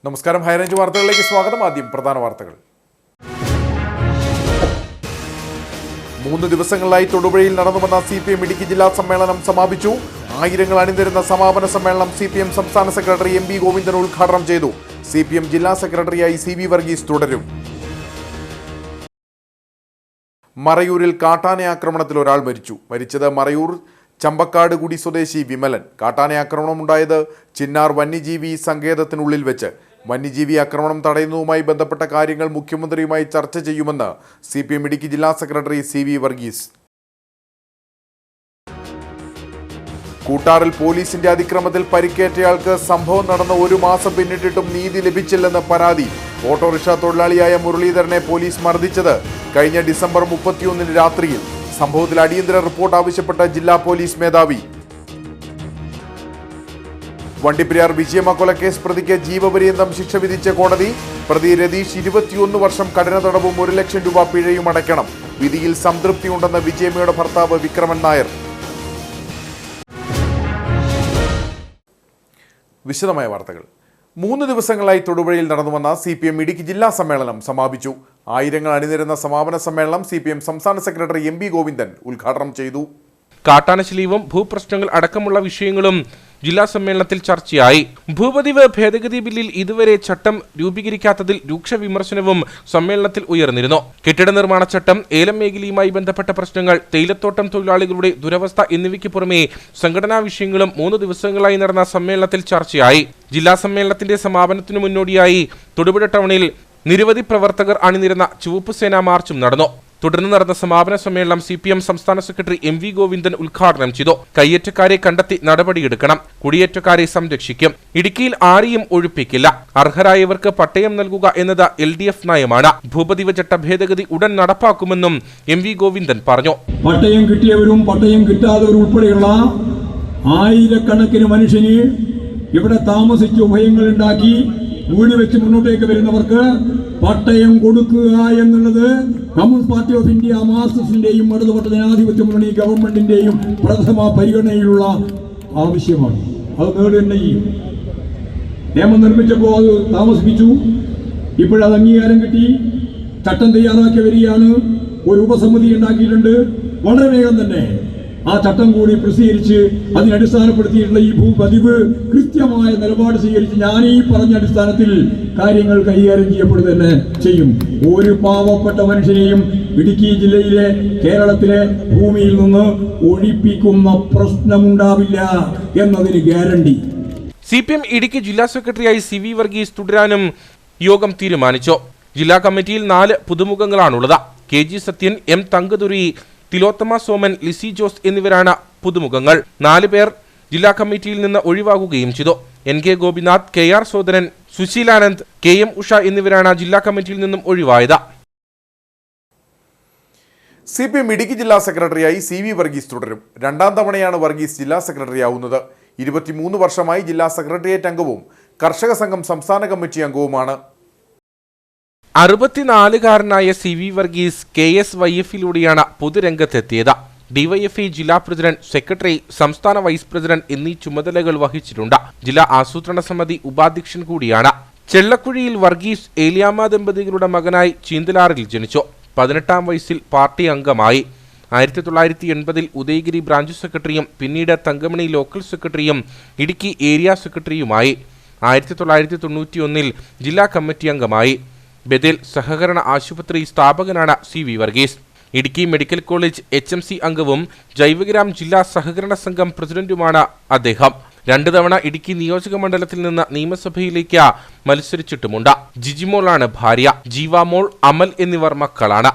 നമസ്കാരം, ഹൈറേഞ്ച് വാർത്തകളിലേക്ക് സ്വാഗതം. ആദ്യം പ്രധാന വാർത്തകൾ. 3 ദിവസങ്ങളിലായി തൊടുപുഴയിൽ നടന്നുവന്ന CPM ഇടുക്കി ജില്ലാ സമ്മേളനം സമാപിച്ചു. ആയിരങ്ങൾ അണിനിരുന്ന സമാപന സമ്മേളനം CPM സംസ്ഥാന സെക്രട്ടറി MB ഗോവിന്ദൻ ഉദ്ഘാടനം ചെയ്തു. CPM ജില്ലാ സെക്രട്ടറിയായി CV വർഗീസ് തുടരും. മറയൂരിൽ കാട്ടാനയാക്രമണത്തിൽ ഒരാൾ മരിച്ചു. മരിച്ചത് മറയൂർ ചമ്പക്കാടുകുടി സ്വദേശി വിമലൻ. കാട്ടാനയാക്രമണമുണ്ടായത് ചിന്നാർ വന്യജീവി സങ്കേതത്തിനുള്ളിൽ വെച്ച്. വന്യജീവി ആക്രമണം തടയുന്നതുമായി ബന്ധപ്പെട്ട കാര്യങ്ങൾ മുഖ്യമന്ത്രിയുമായി ചർച്ച ചെയ്യുമെന്ന് CPM ഇടുക്കി ജില്ലാ സെക്രട്ടറി CV വർഗീസ്. കൂട്ടാറിൽ പോലീസിന്റെ അതിക്രമത്തിൽ പരിക്കേറ്റയാൾക്ക് സംഭവം നടന്ന 1 മാസം പിന്നിട്ടിട്ടും നീതി ലഭിച്ചില്ലെന്ന് പരാതി. ഓട്ടോറിക്ഷ തൊഴിലാളിയായ മുരളീധരനെ പോലീസ് മർദ്ദിച്ചത് കഴിഞ്ഞ ഡിസംബർ 31 രാത്രിയിൽ. സംഭവത്തിൽ അടിയന്തര റിപ്പോർട്ട് ആവശ്യപ്പെട്ട ജില്ലാ പോലീസ് മേധാവി. വണ്ടിപ്പെരിയാർ വിജയമ്മ കൊലക്കേസ് പ്രതിക്ക് ജീവപര്യന്തം ശിക്ഷ വിധിച്ച കോടതി. പ്രതി രതീഷ് 21 വർഷം കഠിന തടവും 1 ലക്ഷം രൂപ പിഴയും അടയ്ക്കണം. വിധിയിൽ സംതൃപ്തിയുണ്ടെന്ന് വിജയമ്മയുടെ ഭർത്താവ് വിക്രമൻ നായർ. വിശദമായ വാർത്തകൾ. 3 ദിവസങ്ങളായി തൊടുപുഴയിൽ നടന്നുവന്ന CPM ഇടുക്കി ജില്ലാ സമ്മേളനം സമാപിച്ചു. ആയിരങ്ങൾ അണിനിരുന്ന സമാപന സമ്മേളനം CPM സംസ്ഥാന സെക്രട്ടറി MB ഗോവിന്ദൻ ഉദ്ഘാടനം ചെയ്തു. കാട്ടാനശല്യവും ഭൂപ്രശ്നങ്ങൾ അടക്കമുള്ള വിഷയങ്ങളും ജില്ലാ സമ്മേളനത്തിൽ ചർച്ചയായി. ഭൂപതിവ് ഭേദഗതി ബില്ലിൽ ഇതുവരെ ചട്ടം രൂപീകരിക്കാത്തതിൽ രൂക്ഷ വിമർശനവും സമ്മേളനത്തിൽ ഉയർന്നിരുന്നു. കെട്ടിട നിർമ്മാണ ചട്ടം, ഏലം മേഖലയുമായി ബന്ധപ്പെട്ട പ്രശ്നങ്ങൾ, തേയിലത്തോട്ടം തൊഴിലാളികളുടെ ദുരവസ്ഥ എന്നിവയ്ക്ക് പുറമെ സംഘടനാ വിഷയങ്ങളും 3 ദിവസങ്ങളായി നടന്ന സമ്മേളനത്തിൽ ചർച്ചയായി. ജില്ലാ സമ്മേളനത്തിന്റെ സമാപനത്തിനു മുന്നോടിയായി തൊടുപുഴ ടൗണിൽ നിരവധി പ്രവർത്തകർ അണിനിരുന്ന ചുവപ്പ് സേനാ മാർച്ചും നടന്നു. തുടർന്ന് നടന്ന സമാപന സമ്മേളനം CPM സംസ്ഥാന സെക്രട്ടറി MV ഗോവിന്ദൻ ഉദ്ഘാടനം ചെയ്തു. കയ്യേറ്റക്കാരെ കണ്ടെത്തി നടപടിയെടുക്കണം, കുടിയേറ്റക്കാരെ സംരക്ഷിക്കും, ഇടുക്കിയിൽ ആരെയും ഒഴിപ്പിക്കില്ല, അർഹരായവർക്ക് പട്ടയം നൽകുക എന്നത് LDF നയമാണ്. ഭൂപതിവ് ചട്ട ഭേദഗതി ഉടൻ നടപ്പാക്കുമെന്നും MV ഗോവിന്ദൻ പറഞ്ഞു. പട്ടയം കിട്ടിയവരും പട്ടയം കിട്ടാത്തവരും ഉൾപ്പെടെയുള്ള ആയിരക്കണക്കിന് മനുഷ്യന് ഇവിടെ താമസിച്ച് ഉഭയങ്ങൾ ഉണ്ടാക്കി വീട് വെച്ച് മുന്നോട്ടേക്ക് വരുന്നവർക്ക് പട്ടയം കൊടുക്കുക എന്നുള്ളത് കമ്മ്യൂണിസ്റ്റ് പാർട്ടി ഓഫ് ഇന്ത്യ, മാർക്സിസ്റ്റിന്റെയും ഇടതുപക്ഷ ജനാധിപത്യ മുന്നണി ഗവൺമെന്റിന്റെയും പ്രഥമ പരിഗണനയിലുള്ള ആവശ്യമാണ്. അത് നേടുക തന്നെ ചെയ്യും. നിയമം നിർമ്മിച്ചപ്പോൾ അത് താമസിപ്പിച്ചു. ഇപ്പോഴത് അംഗീകാരം കിട്ടി, ചട്ടം തയ്യാറാക്കി വരികയാണ്. ഒരു ഉപസമിതി ഉണ്ടാക്കിയിട്ടുണ്ട്. വളരെ വേഗം തന്നെ ആ ചട്ടം കൂടി പ്രസിദ്ധീകരിച്ച് അതിനടിസ്ഥാനപ്പെടുത്തിയിട്ടുള്ള ഈ ഭൂപതിവ് കൃത്യമായ നിലപാട് സ്വീകരിച്ച് ഞാൻ ഈ പറഞ്ഞ അടിസ്ഥാനത്തിൽ കാര്യങ്ങൾ കൈകാര്യം ചെയ്യപ്പെടുക തന്നെ ചെയ്യും. ഒരു പാവപ്പെട്ട മനുഷ്യനെയും ഇടുക്കി ജില്ലയിലെ, കേരളത്തിലെ ഭൂമിയിൽ നിന്ന് ഒഴിപ്പിക്കുന്ന പ്രശ്നമുണ്ടാവില്ല എന്നതിന് ഗ്യാരണ്ടി. CPM ഇടുക്കി ജില്ലാ സെക്രട്ടറിയായി CV വർഗീസ് തുടരാനും യോഗം തീരുമാനിച്ചു. ജില്ലാ കമ്മിറ്റിയിൽ 4 പുതുമുഖങ്ങളാണുള്ളത്. KG സത്യൻ, M തങ്കതുരി, തിലോത്തമ സോമൻ, ലിസി ജോസ് എന്നിവരാണ് പുതുമുഖങ്ങൾ. 4 പേർ ജില്ലാ കമ്മിറ്റിയിൽ നിന്ന് ഒഴിവാകുകയും ചെയ്തു. NK Gopinath, KR Sodaran, സുശീലാനന്ദ്, KM Usha എന്നിവരാണ് ജില്ലാ കമ്മിറ്റിയിൽ നിന്നും ഒഴിവായത്. CPM ഇടുക്കി ജില്ലാ സെക്രട്ടറിയായി CV വർഗീസ് തുടരും. 2ാം തവണയാണ് വർഗീസ് ജില്ലാ സെക്രട്ടറി ആവുന്നത്. 23 വർഷമായി ജില്ലാ സെക്രട്ടേറിയറ്റ് അംഗവും കർഷക സംഘം സംസ്ഥാന കമ്മിറ്റി അംഗവുമാണ്. 64-കാരനായ CV വർഗീസ് KSYF-ലൂടെയാണ് പൊതുരംഗത്തെത്തിയത്. DYFI ജില്ലാ പ്രസിഡന്റ്, സെക്രട്ടറി, സംസ്ഥാന വൈസ് പ്രസിഡന്റ് എന്നീ ചുമതലകൾ വഹിച്ചിട്ടുണ്ട്. ജില്ലാ ആസൂത്രണ സമിതി ഉപാധ്യക്ഷൻ കൂടിയാണ്. ചെള്ളക്കുഴിയിൽ വർഗീസ് ഏലിയാമ്മ ദമ്പതികളുടെ മകനായി ചീന്തലാറിൽ ജനിച്ചു. 18ാം വയസ്സിൽ പാർട്ടി അംഗമായി. 1980-ൽ ഉദയഗിരി ബ്രാഞ്ച് സെക്രട്ടറിയും പിന്നീട് തങ്കമണി ലോക്കൽ സെക്രട്ടറിയും ഇടുക്കി ഏരിയ സെക്രട്ടറിയുമായി. 1991-ൽ ജില്ലാ കമ്മിറ്റി അംഗമായി. ബദേൽ സഹകരണ ആശുപത്രി സ്ഥാപകനാണ് CV Varghese. Idukki medical college HMC അംഗവും ജൈവഗ്രാം ജില്ലാ സഹകരണ സംഘം പ്രസിഡന്റുമാണ് അദ്ദേഹം. 2 തവണ ഇടുക്കി നിയോജക മണ്ഡലത്തിൽ നിന്ന് നിയമസഭയിലേക്ക് മത്സരിച്ചിട്ടുമുണ്ട്. ജിജിമോളാണ് ഭാര്യ. ജീവാമോൾ, അമൽ എന്നിവർ മക്കളാണ്.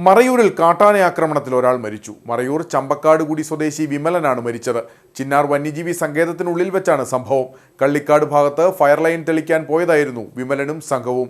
മറയൂരിൽ കാട്ടാനയാക്രമണത്തിൽ ഒരാൾ മരിച്ചു. മറയൂർ ചമ്പക്കാടുകുടി സ്വദേശി വിമലനാണ് മരിച്ചത്. ചിന്നാർ വന്യജീവി സങ്കേതത്തിനുള്ളിൽ വെച്ചാണ് സംഭവം. കള്ളിക്കാട് ഭാഗത്ത് ഫയർ ലൈൻ തെളിക്കാൻ പോയതായിരുന്നു വിമലനും സംഘവും.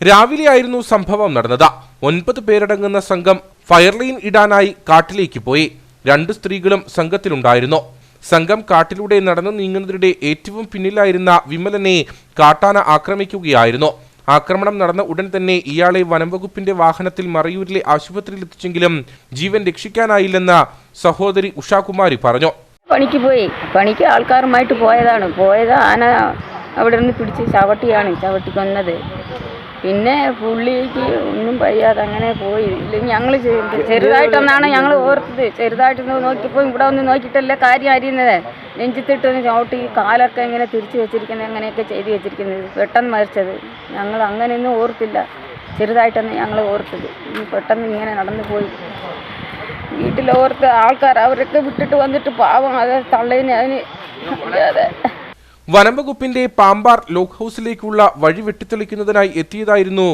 രാവിലെയായിരുന്നു സംഭവം നടന്നത്. 9 പേരടങ്ങുന്ന സംഘം ഫയർലൈൻ ഇടാനായി കാട്ടിലേക്ക് പോയി. 2 സ്ത്രീകളും സംഘത്തിലുണ്ടായിരുന്നു. സംഘം കാട്ടിലൂടെ നടന്നു നീങ്ങുന്നതിനിടെ ഏറ്റവും പിന്നിലായിരുന്ന വിമലനെ കാട്ടാന ആക്രമിക്കുകയായിരുന്നു. ആക്രമണം നടന്ന ഉടൻ തന്നെ ഇയാളെ വനംവകുപ്പിന്റെ വാഹനത്തിൽ മറയൂരിലെ ആശുപത്രിയിൽ എത്തിച്ചെങ്കിലും ജീവൻ രക്ഷിക്കാനായില്ലെന്ന് സഹോദരി ഉഷാകുമാരി പറഞ്ഞു. പണിക്ക് ആൾക്കാരുമായിട്ട് പോയത് ആന അവിടെ നിന്ന് പിടിച്ച് ചവിട്ടി കൊന്നത്. പിന്നെ പുള്ളിക്ക് ഒന്നും വയ്യാതെ അങ്ങനെ പോയി. ഇല്ലെങ്കിൽ ഞങ്ങൾ ചെറുതായിട്ടൊന്നാണ് ഞങ്ങൾ ഓർത്തത്. ചെറുതായിട്ടൊന്ന് നോക്കിയപ്പോൾ ഇവിടെ ഒന്ന് നോക്കിയിട്ടല്ലേ കാര്യം അറിയുന്നത്. നെഞ്ചിത്തിട്ടൊന്ന് ചവിട്ടി കാലൊക്കെ ഇങ്ങനെ തിരിച്ചു വെച്ചിരിക്കുന്നത്, അങ്ങനെയൊക്കെ ചെയ്ത് വെച്ചിരിക്കുന്നത്. പെട്ടെന്ന് മരിച്ചത് ഞങ്ങൾ അങ്ങനെയൊന്നും ഓർത്തില്ല. ചെറുതായിട്ടൊന്ന് ഞങ്ങൾ ഓർത്തത്. പെട്ടെന്ന് ഇങ്ങനെ നടന്നു പോയി. വീട്ടിലോർത്ത് ആൾക്കാർ അവരൊക്കെ വിട്ടിട്ട് വന്നിട്ട് പാവം അത് തള്ളേനെ അതിന് അല്ലാതെ. വനംവകുപ്പിന്റെ പാമ്പാർ ലോക്ക് ഹൌസിലേക്കുള്ള വഴി വെട്ടിത്തെളിക്കുന്നതിനായി എത്തിയതായിരുന്നു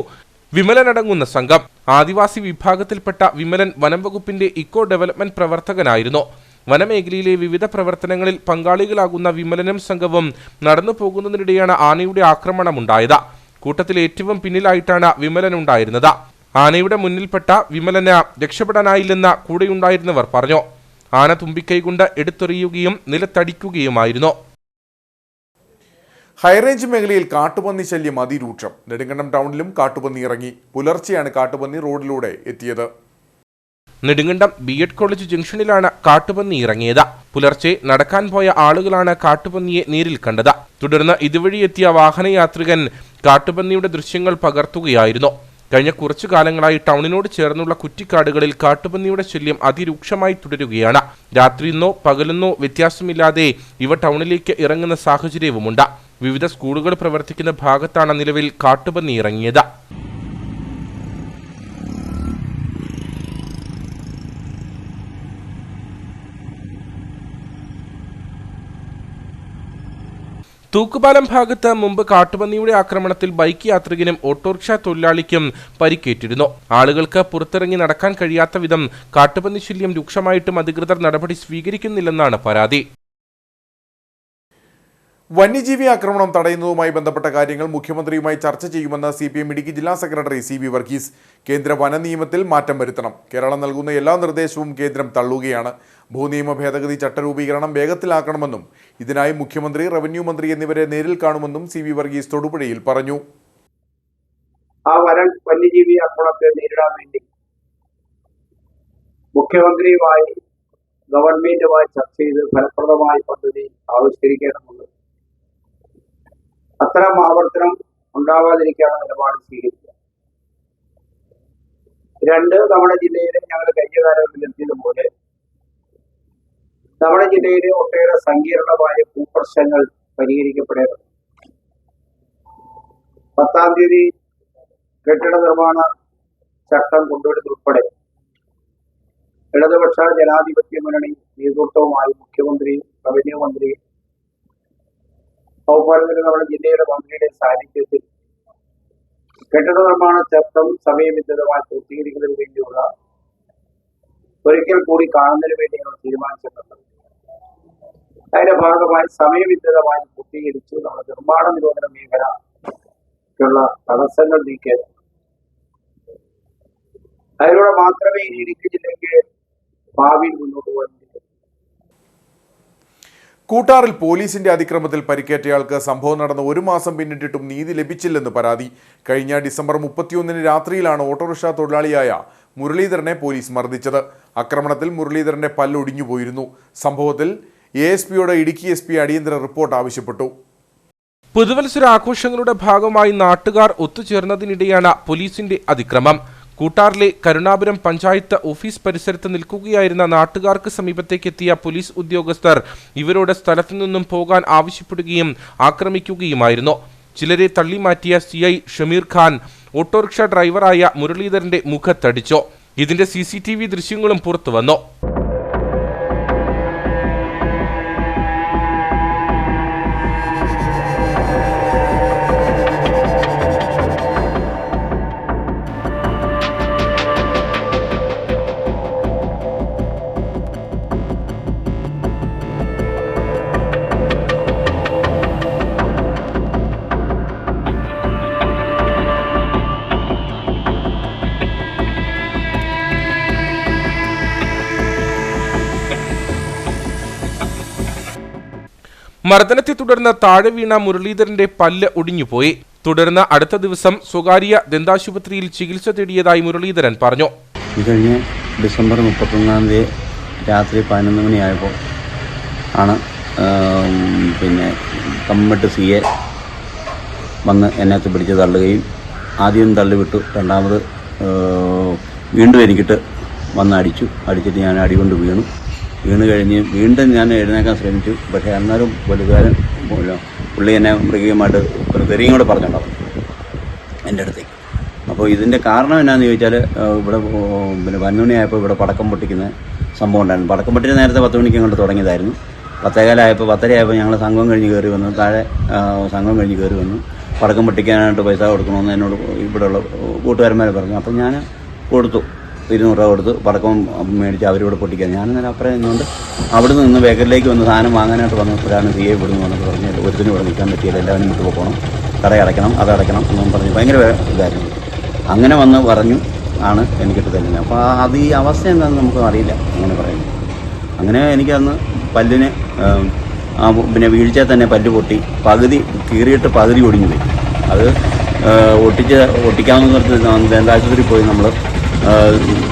വിമലനടങ്ങുന്ന സംഘം. ആദിവാസി വിഭാഗത്തിൽപ്പെട്ട വിമലൻ വനംവകുപ്പിന്റെ ഇക്കോ ഡെവലപ്മെന്റ് പ്രവർത്തകനായിരുന്നു. വനമേഖലയിലെ വിവിധ പ്രവർത്തനങ്ങളിൽ പങ്കാളികളാകുന്ന വിമലനും സംഘവും നടന്നു പോകുന്നതിനിടെയാണ് ആനയുടെ ആക്രമണമുണ്ടായത്. കൂട്ടത്തിൽ ഏറ്റവും പിന്നിലായിട്ടാണ് വിമലൻ ഉണ്ടായിരുന്നത്. ആനയുടെ മുന്നിൽപ്പെട്ട വിമലന് രക്ഷപ്പെടാനായില്ലെന്ന് കൂടെയുണ്ടായിരുന്നവർ പറഞ്ഞു. ആന തുമ്പിക്കൈ കൊണ്ട് എടുത്തെറിയുകയും നിലത്തടിക്കുകയുമായിരുന്നു. ഹൈറേഞ്ച് മേഖലയിൽ കാട്ടുപന്നി ശല്യം അതിരൂക്ഷം. നെടുങ്കണ്ടം ടൗണിലും കാട്ടുപന്നി ഇറങ്ങി. പുലർച്ചെയാണ് കാട്ടുപന്നി റോഡിലൂടെ എത്തിയത്. നെടുങ്കണ്ടം BEd കോളേജ് ജംഗ്ഷനിലാണ് കാട്ടുപന്നി ഇറങ്ങിയത്. പുലർച്ചെ നടക്കാൻ പോയ ആളുകളാണ് കാട്ടുപന്നിയെ നേരിൽ കണ്ടത്. തുടർന്ന് ഇതുവഴി എത്തിയ വാഹനയാത്രികൻ കാട്ടുപന്നിയുടെ ദൃശ്യങ്ങൾ പകർത്തുകയായിരുന്നു. കഴിഞ്ഞ കുറച്ചു കാലങ്ങളായി ടൗണിനോട് ചേർന്നുള്ള കുറ്റിക്കാടുകളിൽ കാട്ടുപന്നിയുടെ ശല്യം അതിരൂക്ഷമായി തുടരുകയാണ്. രാത്രിയെന്നോ പകലെന്നോ വ്യത്യാസമില്ലാതെ ഇവ ടൗണിലേക്ക് ഇറങ്ങുന്ന സാഹചര്യവുമുണ്ട്. വിവിധ സ്കൂളുകൾ പ്രവർത്തിക്കുന്ന ഭാഗത്താണ് നിലവിൽ കാട്ടുപന്നി ഇറങ്ങിയത്. തൂക്കുപാലം ഭാഗത്ത് മുമ്പ് കാട്ടുപന്നിയുടെ ആക്രമണത്തിൽ ബൈക്ക് യാത്രികനും ഓട്ടോറിക്ഷ തൊഴിലാളിക്കും പരിക്കേറ്റിരുന്നു. ആളുകൾക്ക് പുറത്തിറങ്ങി നടക്കാൻ കഴിയാത്ത വിധം കാട്ടുപന്നി ശല്യം രൂക്ഷമായിട്ടും അധികൃതർ നടപടി സ്വീകരിക്കുന്നില്ലെന്നാണ് പരാതി. വന്യജീവി ആക്രമണം തടയുന്നതുമായി ബന്ധപ്പെട്ട കാര്യങ്ങൾ മുഖ്യമന്ത്രിയുമായി ചർച്ച ചെയ്യുമെന്ന് CPM ഇടുക്കി ജില്ലാ സെക്രട്ടറി CB വർഗീസ്. കേന്ദ്ര വന നിയമത്തിൽ മാറ്റം വരുത്തണം. കേരളം നൽകുന്ന എല്ലാ നിർദ്ദേശവും കേന്ദ്രം തള്ളുകയാണ്. ഭൂനിയമ ഭേദഗതി ചട്ടരൂപീകരണം വേഗത്തിലാക്കണമെന്നും ഇതിനായി മുഖ്യമന്ത്രി, റവന്യൂ മന്ത്രി എന്നിവരെ നേരിൽ കാണുമെന്നും CB വർഗീസ് തൊടുപുഴയിൽ പറഞ്ഞു. ആ വന്യജീവി ആക്രമണത്തെ നേരിടാൻ വേണ്ടി മുഖ്യമന്ത്രിയുമായി ഗവൺമെന്റുമായി ചർച്ച ചെയ്ത് ഫലപ്രദമായ പദ്ധതി ആവിഷ്കരിക്കേണ്ടതുണ്ട്. അത്തരം ആവർത്തനം ഉണ്ടാവാതിരിക്കാനുള്ള നിലപാട് സ്വീകരിക്കുക. 2, നമ്മുടെ ജില്ലയിലെ ഞങ്ങൾ കഴിഞ്ഞ കാലങ്ങളിൽ എത്തിയതുപോലെ നമ്മുടെ ജില്ലയിലെ ഒട്ടേറെ സങ്കീർണമായ ഭൂപ്രശ്നങ്ങൾ പരിഹരിക്കപ്പെടേണ്ടത്. 10-ാം തീയതി കെട്ടിട നിർമ്മാണ ചട്ടം കൊണ്ടുവരുന്നതുൾപ്പെടെ ഇടതുപക്ഷ ജനാധിപത്യ മുന്നണി നേതൃത്വവുമായി മുഖ്യമന്ത്രി, റവന്യൂ മന്ത്രി, അതുപോലെ നമ്മുടെ ജില്ലയുടെ മന്ത്രിയുടെ സാന്നിധ്യത്തിൽ കെട്ടിട നിർമ്മാണ ചട്ടം സമയബന്ധിതമായി പൂർത്തീകരിക്കുന്നതിന് വേണ്ടിയുള്ള ഒരിക്കൽ കൂടി കാണുന്നതിന് വേണ്ടിയാണ് തീരുമാനിച്ചിട്ടുള്ളത്. അതിന്റെ ഭാഗമായി സമയബന്ധിതമായി പൂർത്തീകരിച്ചു നമ്മുടെ നിർമ്മാണ നിരോധന മേഖലയ്ക്കുള്ള തടസ്സങ്ങൾ നീക്കിയത്. അതിലൂടെ മാത്രമേ ഇനി ഇടുക്കി ജില്ലയ്ക്ക് ഭാവിയിൽ മുന്നോട്ട് പോകാൻ. കൂട്ടാറിൽ പോലീസിന്റെ അതിക്രമത്തിൽ പരിക്കേറ്റയാൾക്ക് സംഭവം നടന്ന 1 മാസം പിന്നിട്ടിട്ടും നീതി ലഭിച്ചില്ലെന്ന് പരാതി. കഴിഞ്ഞ ഡിസംബർ 31 രാത്രിയിലാണ് ഓട്ടോറിക്ഷ തൊഴിലാളിയായ മുരളീധരനെ പോലീസ് മർദ്ദിച്ചത്. ആക്രമണത്തിൽ മുരളീധരന്റെ പല്ലൊടിഞ്ഞു പോയിരുന്നു. സംഭവത്തിൽ ASPയോട് ഇടുക്കി SP അടിയന്തര റിപ്പോർട്ട് ആവശ്യപ്പെട്ടു. പുതുവത്സര ആഘോഷങ്ങളുടെ ഭാഗമായി നാട്ടുകാർ ഒത്തുചേർന്നതിനിടെയാണ് പോലീസിന്റെ അതിക്രമം. കൂട്ടാറിലെ കരുണാപുരം പഞ്ചായത്ത് ഓഫീസ് പരിസരത്ത് നിൽക്കുകയായിരുന്ന നാട്ടുകാർക്ക് സമീപത്തേക്കെത്തിയ പോലീസ് ഉദ്യോഗസ്ഥർ ഇവരോട് സ്ഥലത്തു നിന്നും പോകാൻ ആവശ്യപ്പെടുകയും ആക്രമിക്കുകയുമായിരുന്നു. ചിലരെ തള്ളിമാറ്റിയ CI ഷമീർ ഖാൻ ഓട്ടോറിക്ഷ ഡ്രൈവറായ മുരളീധരന്റെ മുഖത്തടിച്ചു. ഇതിന്റെ CCTV ദൃശ്യങ്ങളും പുറത്തുവന്നു. മർദ്ദനത്തെ തുടർന്ന് താഴെ വീണ മുരളീധരന്റെ പല്ല് ഒടിഞ്ഞുപോയി. തുടർന്ന് അടുത്ത ദിവസം സ്വകാര്യ ദന്താശുപത്രിയിൽ ചികിത്സ തേടിയതായി മുരളീധരൻ പറഞ്ഞു. കഴിഞ്ഞ ഡിസംബർ 31 തീയതി രാത്രി 11 മണിയായപ്പോൾ ആണ് കമ്മട്ട് CA വന്ന് എന്നെ പിടിച്ച് തള്ളുകയും ആദ്യം തള്ളിവിട്ടു, രണ്ടാമത് വീണ്ടും എനിക്കിട്ട് വന്ന് അടിച്ചിട്ട് ഞാൻ അടികൊണ്ട് വീണ് കഴിഞ്ഞ് വീണ്ടും ഞാൻ എഴുന്നേക്കാൻ ശ്രമിച്ചു. പക്ഷേ അന്നേരം പോലീസുകാരൻ പുള്ളി എന്നെ മൃഗീയമായിട്ട് ഒരു തെറിയും കൂടെ പറഞ്ഞിട്ടുണ്ടാവും എൻ്റെ അടുത്തേക്ക്. അപ്പോൾ ഇതിൻ്റെ കാരണം എന്നാന്ന് ചോദിച്ചാൽ ഇവിടെ പിന്നെ 11 മണിയായപ്പോൾ ഇവിടെ പടക്കം പൊട്ടിക്കുന്ന സംഭവം ഉണ്ടായിരുന്നു. പടക്കം പൊട്ടിച്ച് നേരത്തെ 10 മണിക്ക് അങ്ങോട്ട് തുടങ്ങിയതായിരുന്നു. 10:15 10:30 ഞങ്ങൾ സംഘം കഴിഞ്ഞ് കയറി വന്നു, താഴെ സംഘം കഴിഞ്ഞ് കയറി വന്നു. പടക്കം പൊട്ടിക്കാനായിട്ട് പൈസ കൊടുക്കണമെന്ന് എന്നോട് ഇവിടെയുള്ള കൂട്ടുകാരന്മാരെ പറഞ്ഞു. അപ്പോൾ ഞാൻ കൊടുത്തു, 200 രൂപ കൊടുത്ത് പടക്കം മേടിച്ച് അവരിവിടെ പൊട്ടിക്കാൻ. ഞാൻ നേരം അപ്പുറം നിന്നുകൊണ്ട് അവിടെ നിന്ന് ബേക്കറിലേക്ക് വന്ന് സാധനം വാങ്ങാനായിട്ട് വന്നപ്പോഴാണ് CI ഇവിടുന്ന് വന്നിട്ട് പറഞ്ഞത് ഒരുത്തിനും ഇവിടെ നിൽക്കാൻ പറ്റിയില്ല, എല്ലാവരും വിട്ടു പോകണം, കട അടയ്ക്കണം, അതടയ്ക്കണം എന്നും പറഞ്ഞ് ഭയങ്കര ഇതായിരുന്നു. അങ്ങനെ വന്ന് പറഞ്ഞു ആണ് എനിക്കിട്ട് തരുന്നത്. അപ്പോൾ ഈ അവസ്ഥ എന്താണെന്ന് നമുക്ക് അറിയില്ല അങ്ങനെ പറയുന്നത്. അങ്ങനെ എനിക്കന്ന് പല്ലിന് പിന്നെ വീഴ്ചയിൽ തന്നെ പല്ല് പൊട്ടി, പകുതി കീറിയിട്ട് പകുതി ഒടിഞ്ഞു പോയി. അത് ഒട്ടിക്കാമെന്ന് പറഞ്ഞ് ദന്താശുപത്രിയിൽ പോയി നമ്മൾ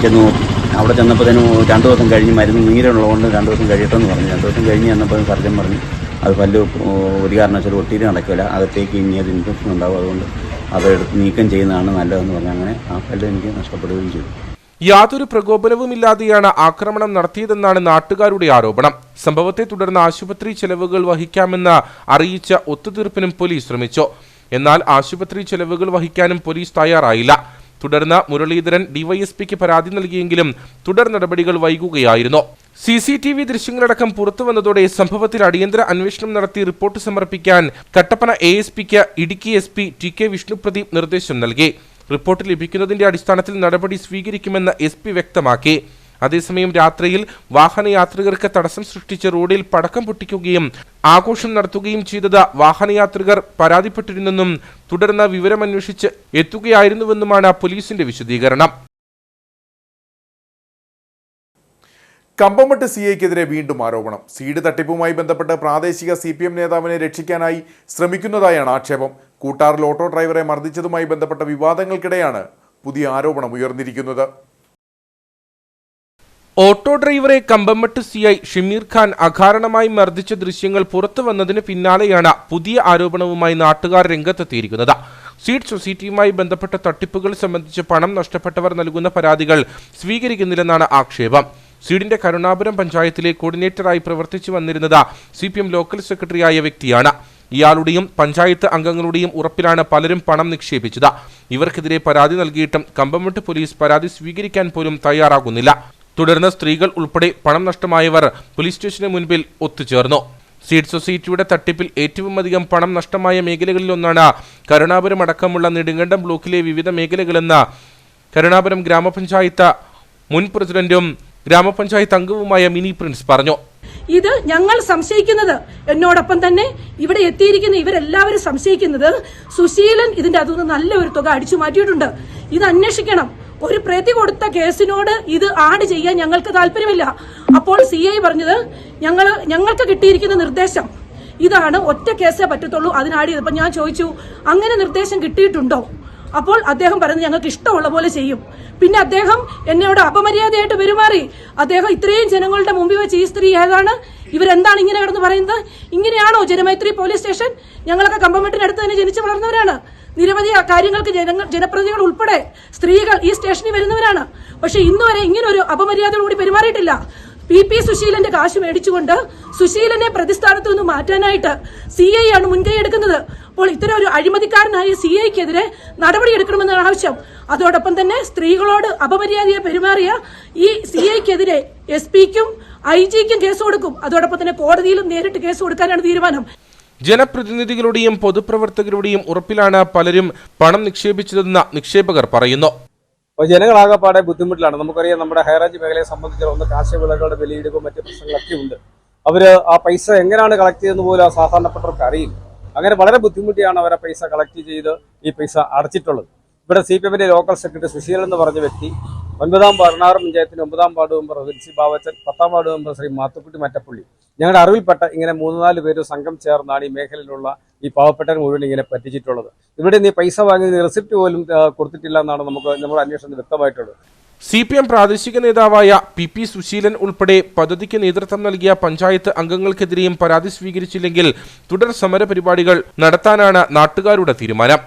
ചെന്ന് നോക്കി. അവിടെ ചെന്നപ്പോഴത്തേനും 2 ദിവസം കഴിഞ്ഞ് മരുന്ന് നീരുള്ളതുകൊണ്ട് 2 ദിവസം കഴിയട്ടെന്ന് പറഞ്ഞു. 2 ദിവസം കഴിഞ്ഞ് ചെന്നപ്പോൾ സർജൻ പറഞ്ഞു അത് പല്ല് ഒരു കാരണവശാലും ഒട്ടിയിട്ട് നടക്കില്ല, അകത്തേക്ക് ഇനി അത് ഇൻഫെക്ഷൻ ഉണ്ടാവും, അതുകൊണ്ട് അതെടുത്ത് നീക്കം ചെയ്യുന്നതാണ് നല്ലതെന്ന് പറഞ്ഞു. അങ്ങനെ ആ പല്ല് എനിക്ക് നഷ്ടപ്പെടുകയും ചെയ്തു. യാതൊരു പ്രകോപനവുമില്ലാതെയാണ് ആക്രമണം നടത്തിയതെന്നാണ് നാട്ടുകാരുടെ ആരോപണം. സംഭവത്തെ തുടർന്ന് ആശുപത്രി ചെലവുകൾ വഹിക്കാമെന്ന് അറിയിച്ച ഒത്തുതീർപ്പിനും പോലീസ് ശ്രമിച്ചു. എന്നാൽ ആശുപത്രി ചെലവുകൾ വഹിക്കാനും പോലീസ് തയ്യാറായില്ല. തുടർന്ന് മുരളീധരൻ ഡിവൈഎസ്പിക്ക് പരാതി നൽകിയെങ്കിലും തുടർ നടപടികൾ വൈകുകയായിരുന്നു. CCTV ദൃശ്യങ്ങളടക്കം പുറത്തുവന്നതോടെ സംഭവത്തിൽ അടിയന്തര അന്വേഷണം നടത്തി റിപ്പോർട്ട് സമർപ്പിക്കാൻ കട്ടപ്പന ASPക്ക് ഇടുക്കി SP TK വിഷ്ണുപ്രദീപ് നിർദ്ദേശം നൽകി. റിപ്പോർട്ട് ലഭിക്കുന്നതിന്റെ അടിസ്ഥാനത്തിൽ നടപടി സ്വീകരിക്കുമെന്ന് SP വ്യക്തമാക്കി. അതേസമയം രാത്രിയിൽ വാഹനയാത്രികർക്ക് തടസ്സം സൃഷ്ടിച്ച് റോഡിൽ പടക്കം പൊട്ടിക്കുകയും ആഘോഷം നടത്തുകയും ചെയ്തത് വാഹനയാത്രികർ പരാതിപ്പെട്ടിരുന്നെന്നും തുടർന്ന് വിവരമന്വേഷിച്ച് എത്തുകയായിരുന്നുവെന്നുമാണ് പോലീസിന്റെ വിശദീകരണം. കമ്പമട്ട് CIക്കെതിരെ വീണ്ടും ആരോപണം. സീഡ് തട്ടിപ്പുമായി ബന്ധപ്പെട്ട് പ്രാദേശിക CPM നേതാവിനെ രക്ഷിക്കാനായി ശ്രമിക്കുന്നതായാണ് ആക്ഷേപം. കൂട്ടാറിൽ ഓട്ടോ ഡ്രൈവറെ മർദ്ദിച്ചതുമായി ബന്ധപ്പെട്ട വിവാദങ്ങൾക്കിടെയാണ് പുതിയ ആരോപണം ഉയർന്നിരിക്കുന്നത്. ഓട്ടോ ഡ്രൈവറെ കമ്പമട്ട് CI ഷമീർ ഖാൻ അകാരണമായി മർദ്ദിച്ച ദൃശ്യങ്ങൾ പുറത്തു വന്നതിന് പിന്നാലെയാണ് പുതിയ ആരോപണവുമായി നാട്ടുകാർ രംഗത്തെത്തിയിരിക്കുന്നത്. സീഡ് സൊസൈറ്റിയുമായി ബന്ധപ്പെട്ട തട്ടിപ്പുകൾ സംബന്ധിച്ച് പണം നഷ്ടപ്പെട്ടവർ നൽകുന്ന പരാതികൾ സ്വീകരിക്കുന്നില്ലെന്നാണ് ആക്ഷേപം. സീഡിന്റെ കരുണാപുരം പഞ്ചായത്തിലെ കോർഡിനേറ്ററായി പ്രവർത്തിച്ചു വന്നിരുന്നത് CPM ലോക്കൽ സെക്രട്ടറിയായ വ്യക്തിയാണ്. ഇയാളുടെയും പഞ്ചായത്ത് അംഗങ്ങളുടെയും ഉറപ്പിലാണ് പലരും പണം നിക്ഷേപിച്ചത്. ഇവർക്കെതിരെ പരാതി നൽകിയിട്ടും കമ്പമട്ട് പോലീസ് പരാതി സ്വീകരിക്കാൻ പോലും തയ്യാറാകുന്നില്ല. തുടർന്ന് സ്ത്രീകൾ ഉൾപ്പെടെ പണം നഷ്ടമായവർ പോലീസ് സ്റ്റേഷന് മുൻപിൽ ഒത്തുചേർന്നു. സീഡ് സൊസൈറ്റിയുടെ തട്ടിപ്പിൽ ഏറ്റവും അധികം പണം നഷ്ടമായ മേഖലകളിലൊന്നാണ് കരുണാപുരം അടക്കമുള്ള നെടുങ്കണ്ടം ബ്ലോക്കിലെ വിവിധ മേഖലകളെന്ന് കരുണാപുരം ഗ്രാമപഞ്ചായത്ത് മുൻ പ്രസിഡന്റും ഗ്രാമപഞ്ചായത്ത് അംഗവുമായ മിനി പ്രിൻസ് പറഞ്ഞു. ഇത് ഞങ്ങൾ സംശയിക്കുന്നത്, എന്നോടൊപ്പം തന്നെ ഇവിടെ എത്തിയിരിക്കുന്ന ഇവരെല്ലാവരും സംശയിക്കുന്നത് സുശീലൻ ഇതിന്റെ അതൊന്ന് നല്ലൊരു തുക അടിച്ചു മാറ്റിയിട്ടുണ്ട്. ഇത് അന്വേഷിക്കണം. ഒരു പ്രതി കൊടുത്ത കേസിനോട് ഇത് ആഡ് ചെയ്യാൻ ഞങ്ങൾക്ക് താല്പര്യമില്ല. അപ്പോൾ CI പറഞ്ഞത് ഞങ്ങൾക്ക് കിട്ടിയിരിക്കുന്ന നിർദ്ദേശം ഇതാണ്, ഒറ്റ കേസേ പറ്റത്തുള്ളൂ, അതിനാഡ് ചെയ്തപ്പോൾ ഞാൻ ചോദിച്ചു അങ്ങനെ നിർദ്ദേശം കിട്ടിയിട്ടുണ്ടോ? അപ്പോൾ അദ്ദേഹം പറഞ്ഞു ഞങ്ങൾക്ക് ഇഷ്ടമുള്ള പോലെ ചെയ്യും. പിന്നെ അദ്ദേഹം എന്നോട് അപമര്യാദയായിട്ട് പെരുമാറി. അദ്ദേഹം ഇത്രയും ജനങ്ങളുടെ മുമ്പിൽ വെച്ച് ഈ സ്ത്രീ ഏതാണ്, ഇവരെന്താണ് ഇങ്ങനെ കിടന്ന് പറയുന്നത്? ഇങ്ങനെയാണോ ജനമൈത്രി പോലീസ് സ്റ്റേഷൻ? ഞങ്ങളൊക്കെ കമ്പമട്ടിനടുത്ത് തന്നെ ജനിച്ചു വളർന്നവരാണ്. നിരവധി കാര്യങ്ങൾക്ക് ജനപ്രതിനിധികൾ ഉൾപ്പെടെ സ്ത്രീകൾ ഈ സ്റ്റേഷനിൽ വരുന്നവരാണ്. പക്ഷെ ഇന്നുവരെ ഇങ്ങനെ ഒരു അപമര്യാദയോടുകൂടി പെരുമാറിയിട്ടില്ല. PP സുശീലന്റെ കാശ് മേടിച്ചുകൊണ്ട് സുശീലനെ പ്രതിസ്ഥാനത്ത് നിന്ന് മാറ്റാനായിട്ട് CI ആണ് മുൻകൈ എടുക്കുന്നത്. അപ്പോൾ ഇത്തരം ഒരു അഴിമതിക്കാരനായ CIക്കെതിരെ നടപടിയെടുക്കണമെന്നാണ് ആവശ്യം. അതോടൊപ്പം തന്നെ സ്ത്രീകളോട് അപമര്യാദയെ പെരുമാറിയ ഈ CIക്കെതിരെ SP-ക്കും IG-ക്കും കേസ് കൊടുക്കും. അതോടൊപ്പം തന്നെ കോടതിയിലും നേരിട്ട് കേസ് കൊടുക്കാനാണ് തീരുമാനം. ജനപ്രതിനിധികളുടെയും പൊതുപ്രവർത്തകരുടെയും ഉറപ്പിലാണ് പലരും പണം നിക്ഷേപിച്ചതെന്ന് നിക്ഷേപകർ പറയുന്നു. ജനങ്ങളാകെപ്പാടെ ബുദ്ധിമുട്ടിലാണ്. നമുക്കറിയാം, നമ്മുടെ ഹൈറേഞ്ച് മേഖലയെ സംബന്ധിച്ചിടത്തോളം കാർഷിക വിളകളുടെ വിലയിടിവും മറ്റ് പ്രശ്നങ്ങളൊക്കെ ഉണ്ട്. അവര് ആ പൈസ എങ്ങനെയാണ് കളക്ട് ചെയ്തെന്ന് പോലും ആ സാധാരണപ്പെട്ടവർക്ക് അറിയില്ല. അങ്ങനെ വളരെ ബുദ്ധിമുട്ടിയാണ് അവർ ആ പൈസ കളക്ട് ചെയ്ത് ഈ പൈസ അടച്ചിട്ടുള്ളത്. ഇവിടെ CPMന്റെ ലോക്കൽ സെക്രട്ടറി സുശീലൻ എന്ന് പറഞ്ഞ വ്യക്തി 9ാം പതിനാറ് പഞ്ചായത്തിന് 9ാം വാർഡ് മെമ്പർ റിൻസി ബാവച്ചൻ, 10ാം വാർഡ് മെമ്പർ ശ്രീ മാത്തുക്കുട്ടി മറ്റപ്പള്ളി, ഞങ്ങളുടെ അറിവിൽപ്പെട്ട ഇങ്ങനെ 3-4 പേര് സംഘം ചേർന്നാണ് ഈ മേഖലയിലുള്ള ഈ പാവപ്പെട്ടവർ മുഴുവൻ ഇങ്ങനെ പറ്റിച്ചിട്ടുള്ളത്. ഇവിടെ നീ പൈസ വാങ്ങി റെസിപ്റ്റ് പോലും കൊടുത്തിട്ടില്ല എന്നാണ് നമ്മുടെ അന്വേഷണത്തിൽ വ്യക്തമായിട്ടുള്ളത്. CPM പ്രാദേശിക നേതാവായ PP സുശീലൻ ഉൾപ്പെടെ പദ്ധതിക്ക് നേതൃത്വം നൽകിയ പഞ്ചായത്ത് അംഗങ്ങൾക്കെതിരെയും പരാതി സ്വീകരിച്ചില്ലെങ്കിൽ തുടർ സമര പരിപാടികൾ നടത്താനാണ് നാട്ടുകാരുടെ തീരുമാനം.